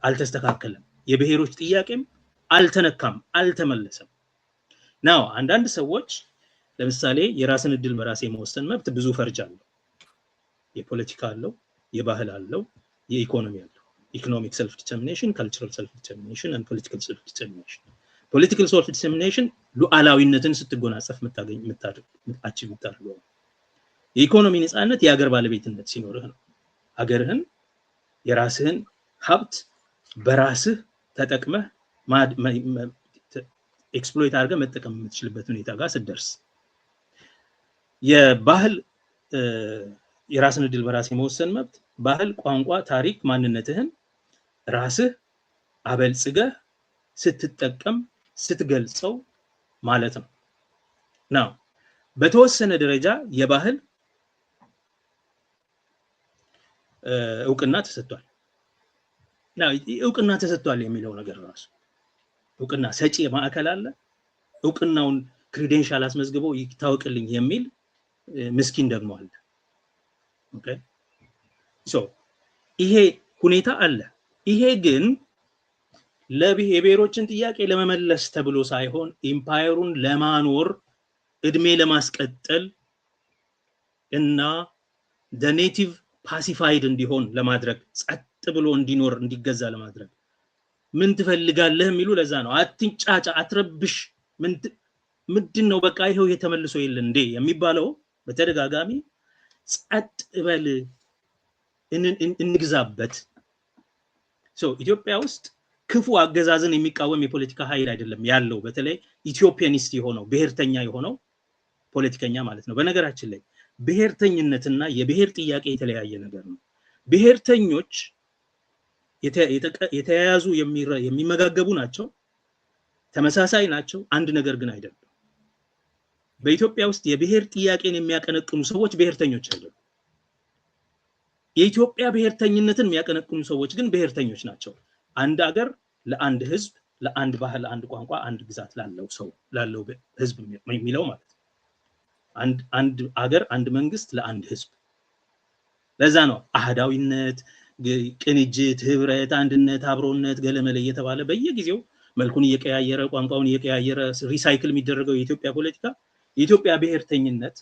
አልተስተካከለም። የብሔሮች ጥያቄም አልተነካም፣ አልተመለሰም። ናው አንዳንድ ሰዎች ለምሳሌ የራስን እድል በራስ የመወሰን መብት ብዙ ፈርጅ አለው። የፖለቲካ አለው፣ የባህል አለው፣ የኢኮኖሚ አለው። ኢኮኖሚክ ሰልፍ ዲተርሚኔሽን፣ ካልቸራል ሰልፍ ዲተርሚኔሽን and political self determination። ፖለቲካል ሰልፍ ዲተርሚኔሽን ሉዓላዊነትን ስትጎናጸፍ የምታደርገው። የኢኮኖሚ ነፃነት የሀገር ባለቤትነት ሲኖርህ ነው። ሀገርህን የራስህን ሀብት በራስህ ተጠቅመህ ኤክስፕሎይት አድርገህ መጠቀም የምትችልበት ሁኔታ ጋር ስትደርስ የባህል የራስን እድል በራስ የመወሰን መብት ባህል፣ ቋንቋ፣ ታሪክ፣ ማንነትህን ራስህ አበልጽገህ ስትጠቀም ስትገልጸው ማለት ነው። ናው በተወሰነ ደረጃ የባህል እውቅና ተሰጥቷል። ናው እውቅና ተሰጥቷል የሚለው ነገር ራሱ እውቅና ሰጪ ማዕከል አለ። እውቅናውን ክሬዴንሻል አስመዝግቦ ይታወቅልኝ የሚል ምስኪን ደግሞ አለ። ኦኬ ሶ ይሄ ሁኔታ አለ። ይሄ ግን የብሔሮችን ጥያቄ ለመመለስ ተብሎ ሳይሆን ኢምፓየሩን ለማኖር እድሜ ለማስቀጠል እና the native pacified እንዲሆን ለማድረግ ጸጥ ብሎ እንዲኖር እንዲገዛ ለማድረግ ምን ትፈልጋለህ የሚሉ ለዛ ነው። አትንጫጫ፣ አትረብሽ፣ ምንድነው በቃ ይሄው የተመልሶ የለ እንዴ የሚባለው በተደጋጋሚ ጸጥ በል እንግዛበት። ኢትዮጵያ ውስጥ ክፉ አገዛዝን የሚቃወም የፖለቲካ ኃይል አይደለም ያለው፣ በተለይ ኢትዮጵያኒስት የሆነው ብሔርተኛ የሆነው ፖለቲከኛ ማለት ነው። በነገራችን ላይ ብሔርተኝነትና የብሔር ጥያቄ የተለያየ ነገር ነው። ብሔርተኞች የተያያዙ የሚመጋገቡ ናቸው፣ ተመሳሳይ ናቸው፣ አንድ ነገር ግን አይደለም። በኢትዮጵያ ውስጥ የብሔር ጥያቄን የሚያቀነቅኑ ሰዎች ብሔርተኞች አይደሉም። የኢትዮጵያ ብሔርተኝነትን የሚያቀነቅኑ ሰዎች ግን ብሔርተኞች ናቸው። አንድ ሀገር ለአንድ ህዝብ፣ ለአንድ ባህል፣ አንድ ቋንቋ፣ አንድ ግዛት ላለው ህዝብ የሚለው ማለት ነው። አንድ ሀገር፣ አንድ መንግስት ለአንድ ህዝብ። ለዛ ነው አህዳዊነት፣ ቅንጅት፣ ህብረት፣ አንድነት፣ አብሮነት፣ ገለመለ እየተባለ በየጊዜው መልኩን እየቀያየረ ቋንቋውን እየቀያየረ ሪሳይክል የሚደረገው የኢትዮጵያ ፖለቲካ። የኢትዮጵያ ብሔርተኝነት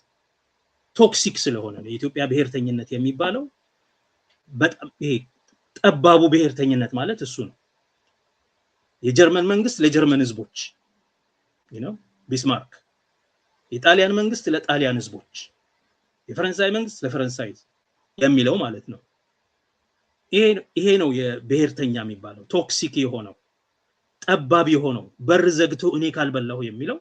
ቶክሲክ ስለሆነ ነው። የኢትዮጵያ ብሔርተኝነት የሚባለው በጣም ይሄ ጠባቡ ብሔርተኝነት ማለት እሱ ነው። የጀርመን መንግስት ለጀርመን ህዝቦች ቢስማርክ፣ የጣሊያን መንግስት ለጣሊያን ህዝቦች፣ የፈረንሳይ መንግስት ለፈረንሳይ የሚለው ማለት ነው። ይሄ ነው የብሔርተኛ የሚባለው ቶክሲክ የሆነው ጠባብ የሆነው በር ዘግቶ እኔ ካልበላሁ የሚለው።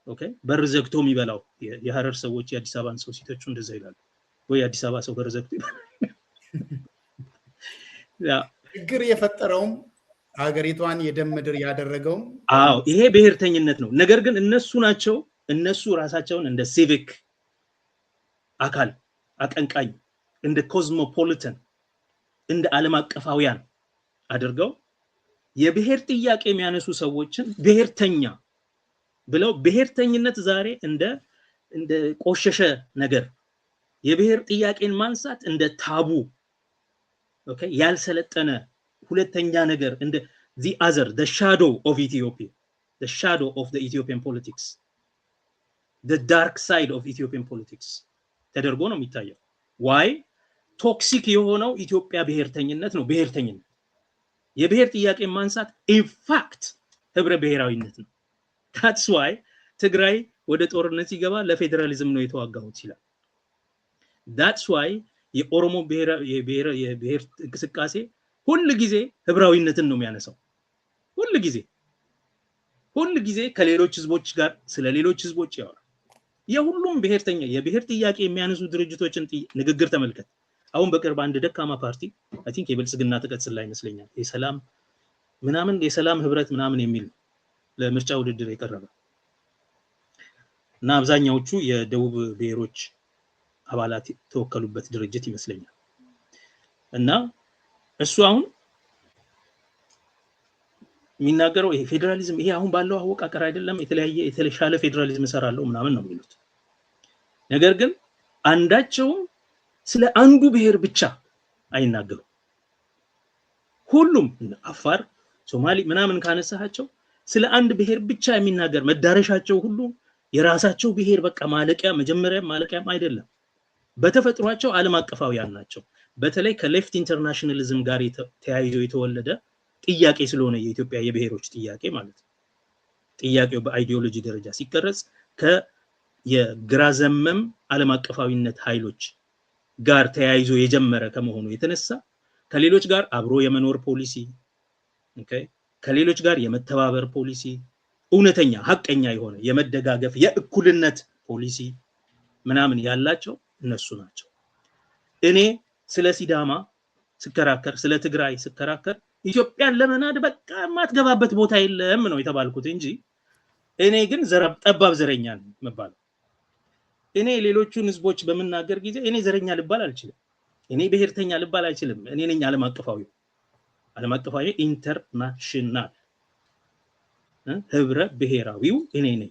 ኦኬ በር ዘግቶ የሚበላው የሐረር ሰዎች የአዲስ አበባን ሰው ሲተቹ እንደዛ ይላሉ። ወይ አዲስ አበባ ሰው በር ዘግቶ ችግር የፈጠረውም ሀገሪቷን የደም ምድር ያደረገው ይሄ ብሔርተኝነት ነው። ነገር ግን እነሱ ራሳቸውን እንደ ሲቪክ አካል አቀንቃኝ፣ እንደ ኮዝሞፖሊታን፣ እንደ ዓለም አቀፋውያን አድርገው የብሔር ጥያቄ የሚያነሱ ሰዎችን ብሔርተኛ ብለው ብሔርተኝነት ዛሬ እንደ ቆሸሸ ነገር፣ የብሔር ጥያቄን ማንሳት እንደ ታቡ ኦኬ ያልሰለጠነ ሁለተኛ ነገር እንደ the other, the shadow of Ethiopia, the shadow of the Ethiopian politics, the dark side of Ethiopian politics ተደርጎ ነው የሚታየው። why ቶክሲክ የሆነው ኢትዮጵያ ብሔርተኝነት ነው። ብሔርተኝነት የብሔር ጥያቄ ማንሳት in fact ህብረ ብሔራዊነት ነው። that's why ትግራይ ወደ ጦርነት ሲገባ ለፌደራሊዝም ነው የተዋጋሁት ይላል። that's why የኦሮሞ የብሔር እንቅስቃሴ ሁሉ ጊዜ ህብራዊነትን ነው የሚያነሳው። ሁሉ ጊዜ ከሌሎች ህዝቦች ጋር ስለ ሌሎች ህዝቦች ያወራል። የሁሉም ብሔርተኛ የብሔር ጥያቄ የሚያነሱ ድርጅቶችን ንግግር ተመልከት። አሁን በቅርብ አንድ ደካማ ፓርቲ አይ ቲንክ የብልጽግና ተቀጽላ ይመስለኛል የሰላም ህብረት ምናምን የሚል ለምርጫ ውድድር የቀረበ እና አብዛኛዎቹ የደቡብ ብሔሮች አባላት ተወከሉበት ድርጅት ይመስለኛል። እና እሱ አሁን የሚናገረው ይሄ ፌደራሊዝም ይሄ አሁን ባለው አወቃቀር አይደለም የተሻለ ፌደራሊዝም ሰራለው ምናምን ነው የሚሉት። ነገር ግን አንዳቸውም ስለ አንዱ ብሔር ብቻ አይናገሩ። ሁሉም አፋር፣ ሶማሊ ምናምን ካነሳቸው ስለ አንድ ብሔር ብቻ የሚናገር መዳረሻቸው ሁሉ የራሳቸው ብሔር በቃ ማለቂያ መጀመሪያም ማለቂያም አይደለም። በተፈጥሯቸው ዓለም አቀፋውያን ናቸው። በተለይ ከሌፍት ኢንተርናሽናሊዝም ጋር ተያይዞ የተወለደ ጥያቄ ስለሆነ የኢትዮጵያ የብሔሮች ጥያቄ ማለት ነው። ጥያቄው በአይዲዮሎጂ ደረጃ ሲቀረጽ የግራ ዘመም ዓለም አቀፋዊነት ኃይሎች ጋር ተያይዞ የጀመረ ከመሆኑ የተነሳ ከሌሎች ጋር አብሮ የመኖር ፖሊሲ ከሌሎች ጋር የመተባበር ፖሊሲ እውነተኛ ሐቀኛ የሆነ የመደጋገፍ የእኩልነት ፖሊሲ ምናምን ያላቸው እነሱ ናቸው። እኔ ስለ ሲዳማ ስከራከር ስለ ትግራይ ስከራከር ኢትዮጵያን ለመናድ በቃ ማትገባበት ቦታ የለም ነው የተባልኩት እንጂ እኔ ግን ጠባብ ዘረኛ ነኝ መባለው። እኔ ሌሎቹን ህዝቦች በመናገር ጊዜ እኔ ዘረኛ ልባል አልችልም። እኔ ብሔርተኛ ልባል አልችልም። እኔ ነኝ ዓለም አቀፋዊ ኢንተርናሽናል ህብረ ብሔራዊው እኔ ነኝ።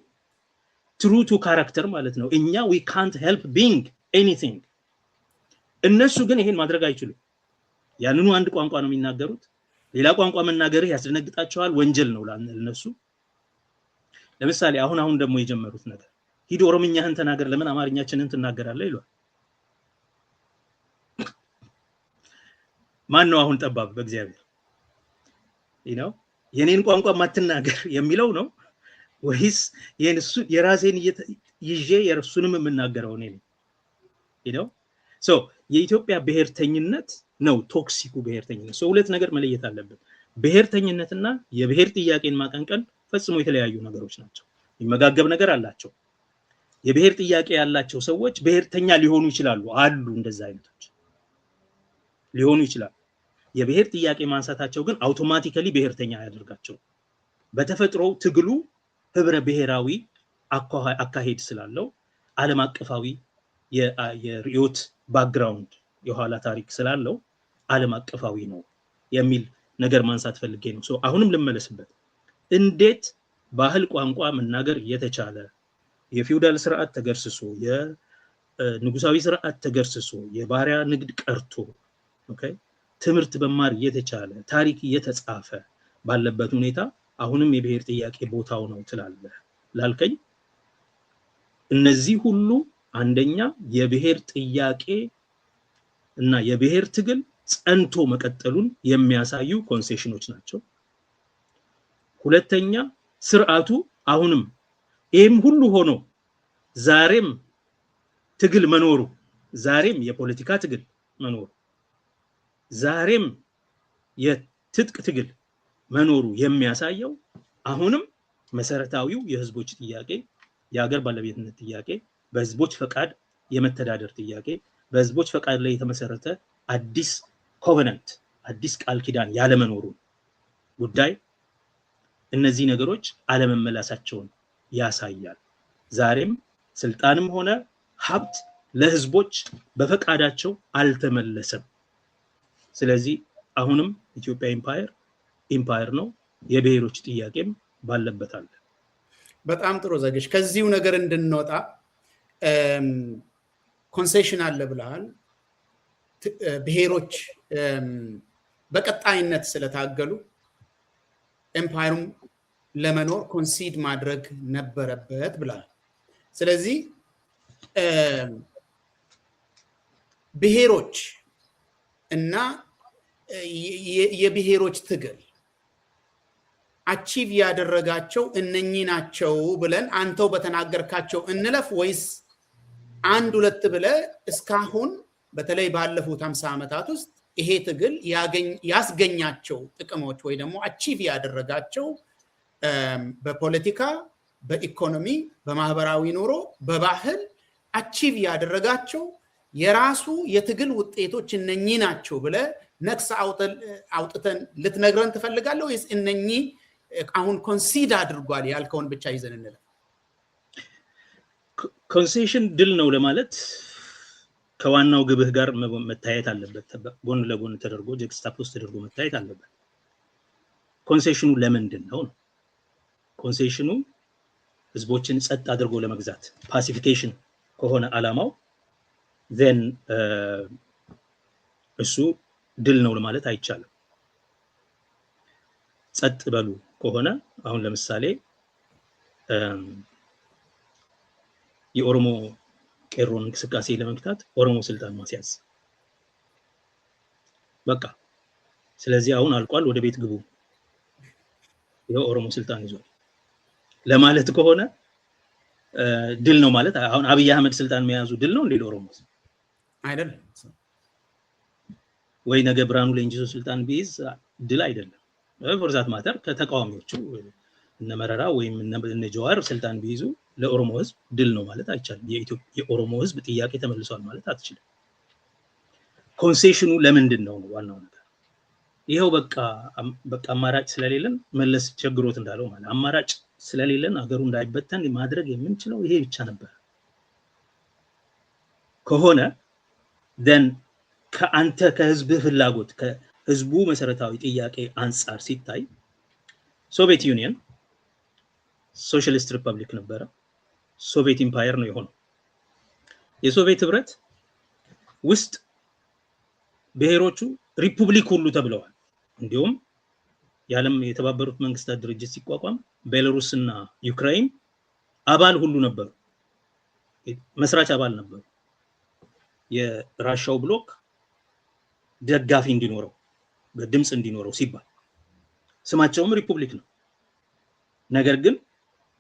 ትሩ ቱ ካራክተር ማለት ነው። እኛ we can't help being anything። እነሱ ግን ይሄን ማድረግ አይችሉም። ያንኑ አንድ ቋንቋ ነው የሚናገሩት። ሌላ ቋንቋ መናገር ያስደነግጣቸዋል፣ ወንጀል ነው ለነሱ። ለምሳሌ አሁን ደግሞ የጀመሩት ነገር ሂድ ኦሮምኛህን ተናገር ለምን አማርኛችንን ትናገራለህ ይሏል። ማን ነው አሁን ጠባብ በእግዚአብሔር የኔን ቋንቋ ማትናገር የሚለው ነው ወይስ የራሴን ይዤ የርሱንም የምናገረው እኔ ነኝ? የኢትዮጵያ ብሔርተኝነት ነው ቶክሲኩ ብሔርተኝነት። ሁለት ነገር መለየት አለብን። ብሔርተኝነትና የብሔር ጥያቄን ማቀንቀን ፈጽሞ የተለያዩ ነገሮች ናቸው። የሚመጋገብ ነገር አላቸው። የብሔር ጥያቄ ያላቸው ሰዎች ብሔርተኛ ሊሆኑ ይችላሉ፣ አሉ እንደዛ አይነቶች ሊሆኑ ይችላሉ። የብሔር ጥያቄ ማንሳታቸው ግን አውቶማቲካሊ ብሔርተኛ ያደርጋቸው። በተፈጥሮ ትግሉ ህብረ ብሔራዊ አካሄድ ስላለው ዓለም አቀፋዊ የሪዮት ባክግራውንድ የኋላ ታሪክ ስላለው ዓለም አቀፋዊ ነው የሚል ነገር ማንሳት ፈልጌ ነው። አሁንም ልመለስበት። እንዴት ባህል ቋንቋ መናገር የተቻለ የፊውዳል ስርዓት ተገርስሶ የንጉሳዊ ስርዓት ተገርስሶ የባሪያ ንግድ ቀርቶ ትምህርት በማር የተቻለ ታሪክ የተጻፈ ባለበት ሁኔታ አሁንም የብሔር ጥያቄ ቦታው ነው ትላለህ ላልከኝ፣ እነዚህ ሁሉ አንደኛ የብሔር ጥያቄ እና የብሔር ትግል ጸንቶ መቀጠሉን የሚያሳዩ ኮንሴሽኖች ናቸው። ሁለተኛ ስርዓቱ አሁንም ይሄም ሁሉ ሆኖ ዛሬም ትግል መኖሩ፣ ዛሬም የፖለቲካ ትግል መኖሩ፣ ዛሬም የትጥቅ ትግል መኖሩ የሚያሳየው አሁንም መሰረታዊው የህዝቦች ጥያቄ የሀገር ባለቤትነት ጥያቄ፣ በህዝቦች ፈቃድ የመተዳደር ጥያቄ፣ በህዝቦች ፈቃድ ላይ የተመሰረተ አዲስ ኮቨናንት አዲስ ቃል ኪዳን ያለመኖሩ ጉዳይ እነዚህ ነገሮች አለመመላሳቸውን ያሳያል። ዛሬም ስልጣንም ሆነ ሀብት ለህዝቦች በፈቃዳቸው አልተመለሰም። ስለዚህ አሁንም ኢትዮጵያ ኢምፓየር ነው፣ የብሔሮች ጥያቄም ባለበት አለ። በጣም ጥሩ ዘግሽ። ከዚሁ ነገር እንድንወጣ ኮንሴሽን አለ ብለሃል። ብሔሮች በቀጣይነት ስለታገሉ ኤምፓየሩም ለመኖር ኮንሲድ ማድረግ ነበረበት ብለሃል። ስለዚህ ብሔሮች እና የብሔሮች ትግል አቺቭ ያደረጋቸው እነኚህ ናቸው ብለን አንተው በተናገርካቸው እንለፍ ወይስ አንድ ሁለት ብለ እስካሁን በተለይ ባለፉት 50 ዓመታት ውስጥ ይሄ ትግል ያስገኛቸው ጥቅሞች ወይ ደግሞ አቺቭ ያደረጋቸው በፖለቲካ፣ በኢኮኖሚ፣ በማህበራዊ ኑሮ፣ በባህል አቺቭ ያደረጋቸው የራሱ የትግል ውጤቶች እነኚህ ናቸው ብለ ነክስ አውጥተን ልትነግረን ትፈልጋለህ ወይስ እነኚህ አሁን ኮንሲድ አድርጓል ያልከውን ብቻ ይዘን እንላለን? ኮንሴሽን ድል ነው ለማለት ከዋናው ግብህ ጋር መታየት አለበት። ጎን ለጎን ተደርጎ ጀክስታፖዝ ተደርጎ መታየት አለበት። ኮንሴሽኑ ለምንድን ነው? ኮንሴሽኑ ህዝቦችን ጸጥ አድርጎ ለመግዛት ፓሲፊኬሽን ከሆነ አላማው then እሱ ድል ነው ለማለት አይቻልም። ጸጥ በሉ ከሆነ አሁን ለምሳሌ የኦሮሞ ቄሮን እንቅስቃሴ ለመግታት ኦሮሞ ስልጣን ማስያዝ በቃ ስለዚህ አሁን አልቋል ወደ ቤት ግቡ የኦሮሞ ስልጣን ይዟል ለማለት ከሆነ ድል ነው ማለት አሁን አብይ አህመድ ስልጣን መያዙ ድል ነው እንዴ ለኦሮሞ አይደለም ወይ ነገ ብርሃኑ ለእንጂሶ ስልጣን ቢይዝ ድል አይደለም በፎርዛት ማተር ከተቃዋሚዎቹ እነ መረራ ወይም እነ ጀዋር ስልጣን ቢይዙ ለኦሮሞ ህዝብ ድል ነው ማለት አይቻልም የኦሮሞ ህዝብ ጥያቄ ተመልሷል ማለት አትችልም ኮንሴሽኑ ለምንድን ነው ዋናው ነገር ይሄው በቃ አማራጭ ስለሌለን መለስ ቸግሮት እንዳለው ማለት አማራጭ ስለሌለን አገሩ እንዳይበተን ማድረግ የምንችለው ይሄ ብቻ ነበር ከሆነ then ከአንተ ከህዝብ ፍላጎት ከህዝቡ መሰረታዊ ጥያቄ አንፃር ሲታይ ሶቪየት ዩኒየን ሶሻሊስት ሪፐብሊክ ነበረ ሶቪየት ኢምፓየር ነው የሆነው የሶቪየት ህብረት ውስጥ ብሔሮቹ ሪፐብሊክ ሁሉ ተብለዋል እንዲሁም የዓለም የተባበሩት መንግስታት ድርጅት ሲቋቋም ቤላሩስና ዩክሬን አባል ሁሉ ነበሩ መስራች አባል ነበሩ የራሻው ብሎክ ደጋፊ እንዲኖረው በድምጽ እንዲኖረው ሲባል ስማቸውም ሪፐብሊክ ነው ነገር ግን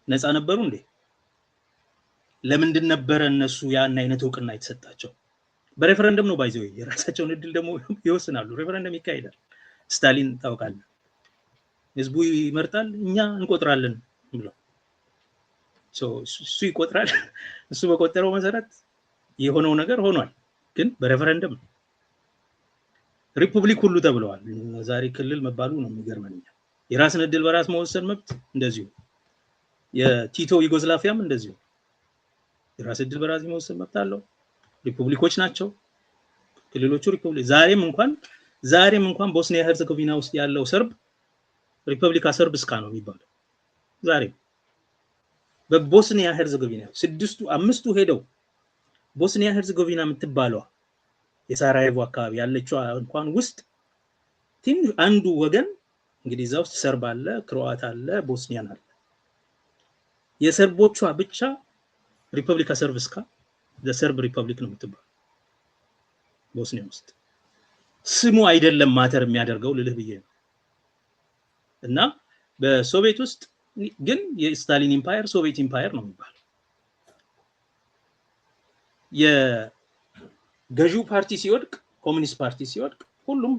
ነፃ ነበሩ እንዴ ለምንድን ነበር እነሱ ያን አይነት ዕውቅና የተሰጣቸው በሬፈረንደም ነው ባይዘው የራሳቸውን እድል ደግሞ ይወስናሉ ሬፈረንደም ይካሄዳል ስታሊን ታውቃለህ ህዝቡ ይመርጣል እኛ እንቆጥራለን ብሎ እሱ ይቆጥራል እሱ በቆጠረው መሰረት የሆነው ነገር ሆኗል ግን በሬፈረንደም ሪፐብሊክ ሁሉ ተብለዋል ዛሬ ክልል መባሉ ነው የሚገርመኝ የራስን እድል በራስ መወሰን መብት እንደዚሁ የቲቶ ዩጎስላቪያም እንደዚሁ የራስ እድል በራስ መወሰን መብት አለው ሪፐብሊኮች ናቸው ክልሎቹ ሪፐብሊክ ዛሬም እንኳን ቦስኒያ ሄርዘጎቪና ውስጥ ያለው ሰርብ ሪፐብሊካ ሰርብስካ ነው የሚባለው ዛሬ በቦስኒያ ሄርዘጎቪና አምስቱ ሄደው ቦስኒያ ሄርዘጎቪና የምትባለው የሳራየቮ አካባቢ ያለችው እንኳን ውስጥ ትንሽ አንዱ ወገን እንግዲህ እዛው ሰርብ አለ ክሮአት አለ ቦስኒያን አለ የሰርቦቿ ብቻ ሪፐብሊካ ሰርብስካ ለሰርብ ሪፐብሊክ ነው የምትባለው ቦስኒያ ውስጥ ስሙ አይደለም ማተር የሚያደርገው ልልህ ብዬ ነው እና በሶቪየት ውስጥ ግን የስታሊን ኢምፓየር ሶቪየት ኢምፓየር ነው የሚባለው የገዢው ፓርቲ ሲወድቅ ኮሙኒስት ፓርቲ ሲወድቅ ሁሉም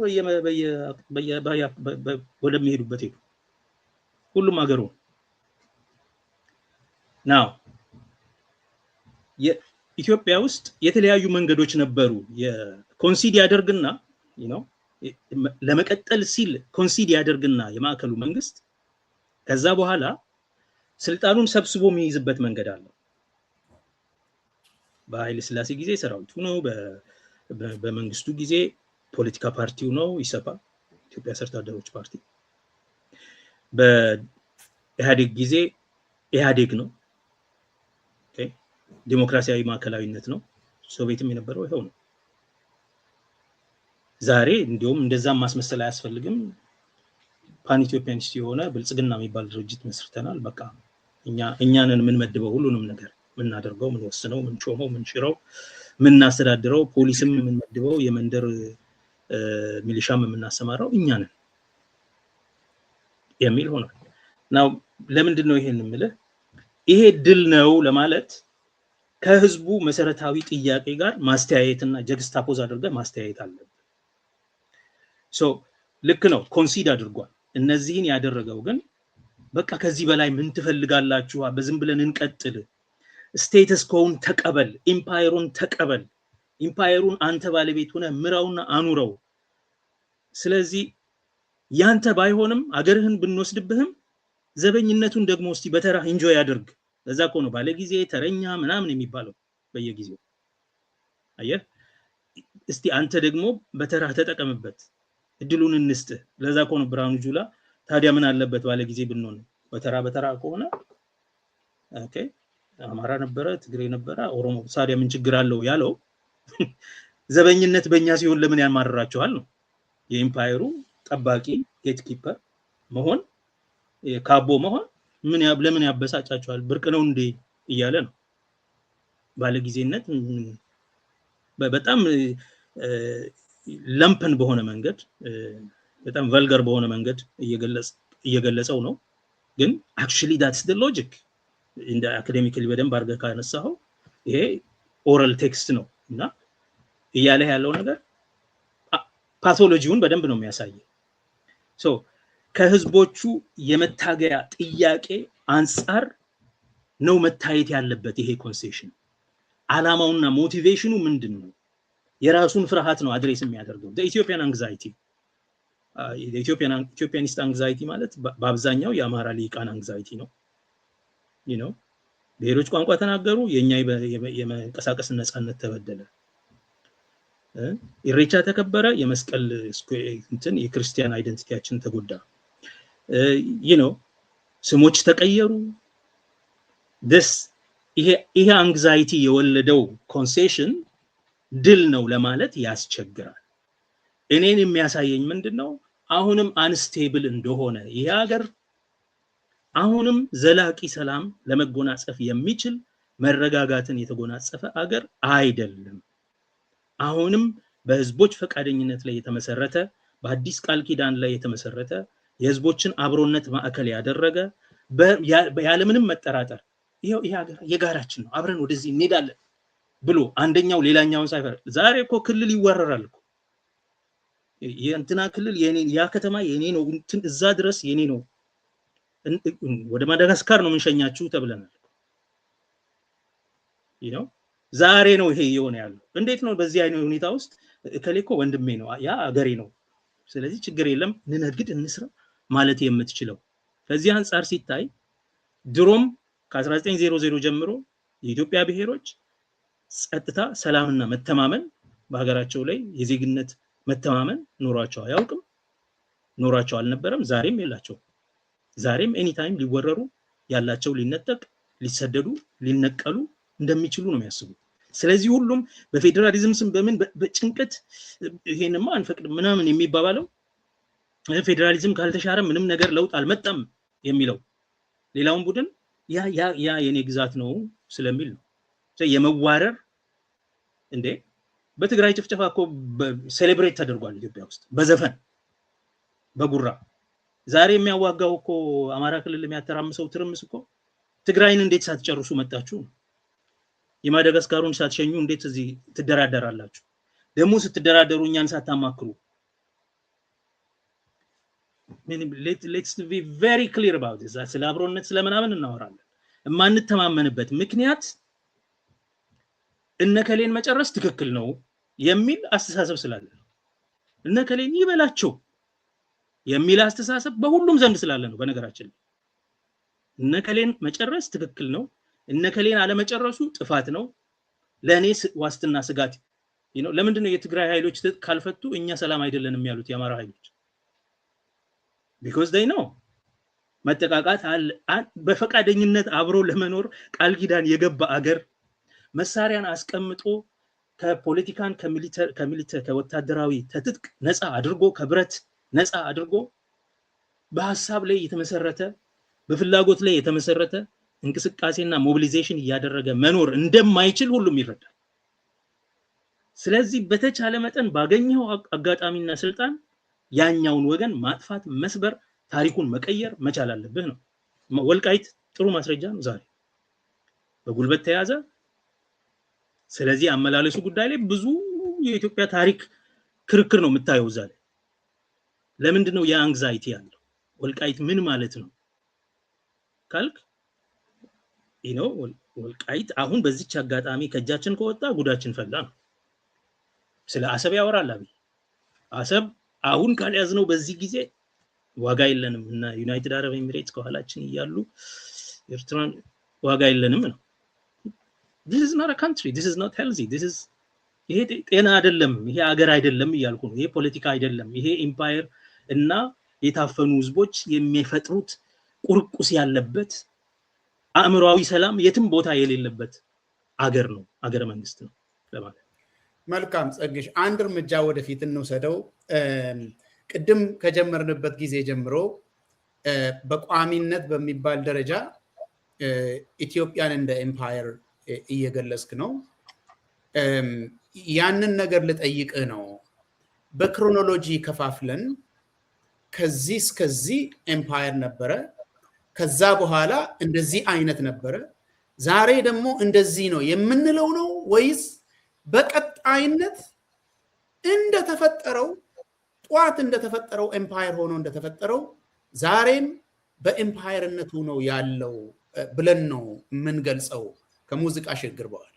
ወደሚሄዱበት ሄዱ ሁሉም አገሩ ናው የኢትዮጵያ ውስጥ የተለያዩ መንገዶች ነበሩ የኮንሲድ ያደርግና ለመቀጠል ሲል ኮንሲድ ያደርግና የማዕከሉ መንግስት ከዛ በኋላ ስልጣኑን ሰብስቦ የሚይዝበት መንገድ አለ በኃይለ ሥላሴ ጊዜ ሰራዊቱ ነው በመንግስቱ ጊዜ ፖለቲካ ፓርቲው ነው ኢሰፓ ኢትዮጵያ ሰርቶ አደሮች ፓርቲ በኢህአዴግ ጊዜ ኢህአዴግ ነው ዲሞክራሲያዊ ማዕከላዊነት ነው ሶቪየትም የነበረው ይሄው ነው ዛሬ እንዲሁም እንደዛም ማስመሰል አያስፈልግም ፓን ኢትዮጵያኒስት የሆነ ብልጽግና የሚባል ድርጅት መስርተናል በቃ እኛንን ምን መድበው ሁሉንም ነገር ምን እናደርገው ምን ወስነው ምን ሾመው ምን ሽረው ምን እናስተዳድረው ፖሊስም ምን መድበው የመንደር ሚሊሻም ምን እናሰማራው እኛንን የሚል ሆነ ናው ለምንድን ነው ይሄን ምለ ይሄ ድል ነው ለማለት ከህዝቡ መሰረታዊ ጥያቄ ጋር ማስተያየትና ጀግስታፖዝ አድርገህ ማስተያየት አለብህ። ሶ ልክ ነው ኮንሲድ አድርጓል። እነዚህን ያደረገው ግን በቃ ከዚህ በላይ ምን ትፈልጋላችሁ? በዝም ብለን እንቀጥል፣ ስቴተስ ኮውን ተቀበል፣ ኢምፓየሩን ተቀበል፣ ኢምፓየሩን አንተ ባለቤት ሆነ ምራውና አኑረው። ስለዚህ ያንተ ባይሆንም አገርህን ብንወስድብህም ዘበኝነቱን ደግሞ እስቲ በተራ ኢንጆይ አድርግ። ለዛ እኮ ነው ባለጊዜ ተረኛ ምናምን የሚባለው በየጊዜው። አየህ እስቲ አንተ ደግሞ በተራ ተጠቀምበት፣ እድሉን እንስጥህ። ለዛ እኮ ነው ብርሃኑ ጁላ ታዲያ ምን አለበት ባለጊዜ ብንሆን? በተራ ከሆነ ኦኬ አማራ ነበረ፣ ትግሬ ነበረ፣ ኦሮሞ ታዲያ ምን ችግር አለው ያለው። ዘበኝነት በእኛ ሲሆን ለምን ያማርራቸዋል ነው። የኢምፓየሩ ጠባቂ ጌት ኪፐር መሆን ካቦ መሆን ለምን ያበሳጫቸዋል? ብርቅ ነው እንዴ እያለ ነው። ባለጊዜነት በጣም ለምፐን በሆነ መንገድ በጣም ቨልገር በሆነ መንገድ እየገለጸው ነው። ግን actually that's the logic እንደ አካዴሚካሊ በደንብ አድርገህ ካነሳው ይሄ ኦራል ቴክስት ነው እና እያለ ያለው ነገር ፓቶሎጂውን በደንብ ነው የሚያሳየው። ሶ ከህዝቦቹ የመታገያ ጥያቄ አንፃር ነው መታየት ያለበት ይሄ ኮንሴሽን። አላማውና ሞቲቬሽኑ ምንድነው? የራሱን ፍርሃት ነው አድሬስ የሚያደርገው። ኢትዮጵያን አንግዛይቲ ኢትዮጵያኒስት አንግዛይቲ ማለት በአብዛኛው የአማራ ሊቃን አንግዛይቲ ነው። ብሔሮች ቋንቋ ተናገሩ፣ የኛ የመንቀሳቀስ ነፃነት ተበደለ፣ ኢሬቻ ተከበረ፣ የመስቀል እንትን የክርስቲያን አይደንቲቲያችን ተጎዳ፣ ስሞች ተቀየሩ። ይሄ አንግዛይቲ የወለደው ኮንሴሽን ድል ነው ለማለት ያስቸግራል። እኔን የሚያሳየኝ ምንድነው? አሁንም አንስቴብል እንደሆነ ይሄ ሀገር አሁንም ዘላቂ ሰላም ለመጎናጸፍ የሚችል መረጋጋትን የተጎናጸፈ ሀገር አይደለም። አሁንም በህዝቦች ፈቃደኝነት ላይ የተመሰረተ በአዲስ ቃል ኪዳን ላይ የተመሰረተ የህዝቦችን አብሮነት ማዕከል ያደረገ ያለምንም መጠራጠር ይሄ ሀገር የጋራችን ነው፣ አብረን ወደዚህ እንሄዳለን ብሎ አንደኛው ሌላኛውን ሳይፈር ዛሬ እኮ ክልል ይወረራል እኮ የእንትና ክልል የኔ ያ ከተማ የኔ ነው እንትን እዛ ድረስ የኔ ነው ወደ ማዳጋስካር ነው ምንሸኛችሁ ተብለናል። ዛሬ ነው ይሄ የሆነ ያለው። እንዴት ነው በዚህ አይነት ሁኔታ ውስጥ ከሌኮ ወንድሜ ነው ያ አገሬ ነው ስለዚህ ችግር የለም እንነግድ እንስራ ማለት የምትችለው? ከዚህ አንፃር ሲታይ ድሮም ከ1900 ጀምሮ የኢትዮጵያ ብሔሮች ጸጥታ፣ ሰላምና መተማመን በሀገራቸው ላይ የዜግነት መተማመን ኖሯቸው አያውቅም፣ ኖሯቸው አልነበረም፣ ዛሬም የላቸው። ዛሬም ኤኒ ታይም ሊወረሩ ያላቸው ሊነጠቅ፣ ሊሰደዱ፣ ሊነቀሉ እንደሚችሉ ነው የሚያስቡት። ስለዚህ ሁሉም በፌደራሊዝም ስም በምን በጭንቀት ይሄንማ አንፈቅድም ምናምን የሚባባለው ፌደራሊዝም ካልተሻረ ምንም ነገር ለውጥ አልመጣም የሚለው ሌላውን ቡድን ያ የኔ ግዛት ነው ስለሚል ነው። የመዋረር እንዴ በትግራይ ጭፍጨፋ እኮ ሴሌብሬት ተደርጓል ኢትዮጵያ ውስጥ በዘፈን በጉራ። ዛሬ የሚያዋጋው እኮ አማራ ክልል የሚያተራምሰው ትርምስ እኮ ትግራይን እንዴት ሳትጨርሱ መጣችሁ? የማዳጋስካሩን ሳትሸኙ እንዴት እዚህ ትደራደራላችሁ? ደግሞ ስትደራደሩ እኛን ሳታማክሩ። let's be very clear about this። ስለ አብሮነት ስለምናምን እናወራለን። የማንተማመንበት ምክንያት እነከሌን መጨረስ ትክክል ነው የሚል አስተሳሰብ ስላለ ነው። እነከሌን ይበላቸው የሚል አስተሳሰብ በሁሉም ዘንድ ስላለ ነው። በነገራችን እነከሌን መጨረስ ትክክል ነው፣ እነከሌን አለመጨረሱ ጥፋት ነው፣ ለኔ ዋስትና ስጋት ለምንድን ነው የትግራይ ኃይሎች ካልፈቱ እኛ ሰላም አይደለንም ያሉት የአማራ ኃይሎች? because they know መጠቃቃት በፈቃደኝነት አብሮ ለመኖር ቃል ኪዳን የገባ አገር መሳሪያን አስቀምጦ ከፖለቲካን ከሚሊተሪ ከወታደራዊ ትጥቅ ነፃ አድርጎ ከብረት ነፃ አድርጎ በሐሳብ ላይ የተመሰረተ በፍላጎት ላይ የተመሰረተ እንቅስቃሴና ሞቢላይዜሽን ያደረገ መኖር እንደማይችል ሁሉም ይረዳል። ስለዚህ በተቻለ መጠን ባገኘው አጋጣሚና ስልጣን ያኛውን ወገን ማጥፋት፣ መስበር፣ ታሪኩን መቀየር መቻል አለብህ ነው። ወልቃይት ጥሩ ማስረጃ ነው። ዛሬ በጉልበት ተያዘ፣ ስለዚህ አመላለሱ ጉዳይ ላይ ብዙ የኢትዮጵያ ታሪክ ክርክር ነው የምታየው ዛሬ ለምንድን ነው የአንግዛይቲ ያለው ወልቃይት ምን ማለት ነው ካልክ ወልቃይት አሁን በዚች አጋጣሚ ከጃችን ከወጣ ጉዳችን ፈላ ነው ስለ አሰብ ያወራል አብይ አሰብ አሁን ካልያዝነው በዚህ ጊዜ ዋጋ የለንም እና ዩናይትድ አረብ ኤሚሬትስ ከኋላችን ይያሉ ኤርትራን ዋጋ የለንም ነው this is not a country this is not healthy this is ይሄ ጤና አይደለም ይሄ ሀገር አይደለም ይያልኩ ነው ይሄ ፖለቲካ አይደለም ይሄ ኤምፓየር እና የታፈኑ ህዝቦች የሚፈጥሩት ቁርቁስ ያለበት አእምሮአዊ ሰላም የትም ቦታ የሌለበት ሀገር ነው ሀገረ መንግስት ነው ለማለት መልካም ጸግሽ አንድ እርምጃ ወደፊት እንውሰደው ቅድም ከጀመርንበት ጊዜ ጀምሮ በቋሚነት በሚባል ደረጃ ኢትዮጵያን እንደ ኤምፓየር እየገለጽክ ነው ያንን ነገር ልጠይቅህ ነው በክሮኖሎጂ ከፋፍለን ከዚህ እስከዚህ ኤምፓየር ነበረ ከዛ በኋላ እንደዚህ አይነት ነበረ ዛሬ ደግሞ እንደዚህ ነው የምንለው ነው ወይስ በቀጣይነት እንደተፈጠረው ጧት እንደተፈጠረው ኤምፓየር ሆኖ እንደተፈጠረው ዛሬም በኤምፓየርነቱ ነው ያለው ብለን ነው ምን ገልጸው ከሙዚቃ ሽግግር በኋላ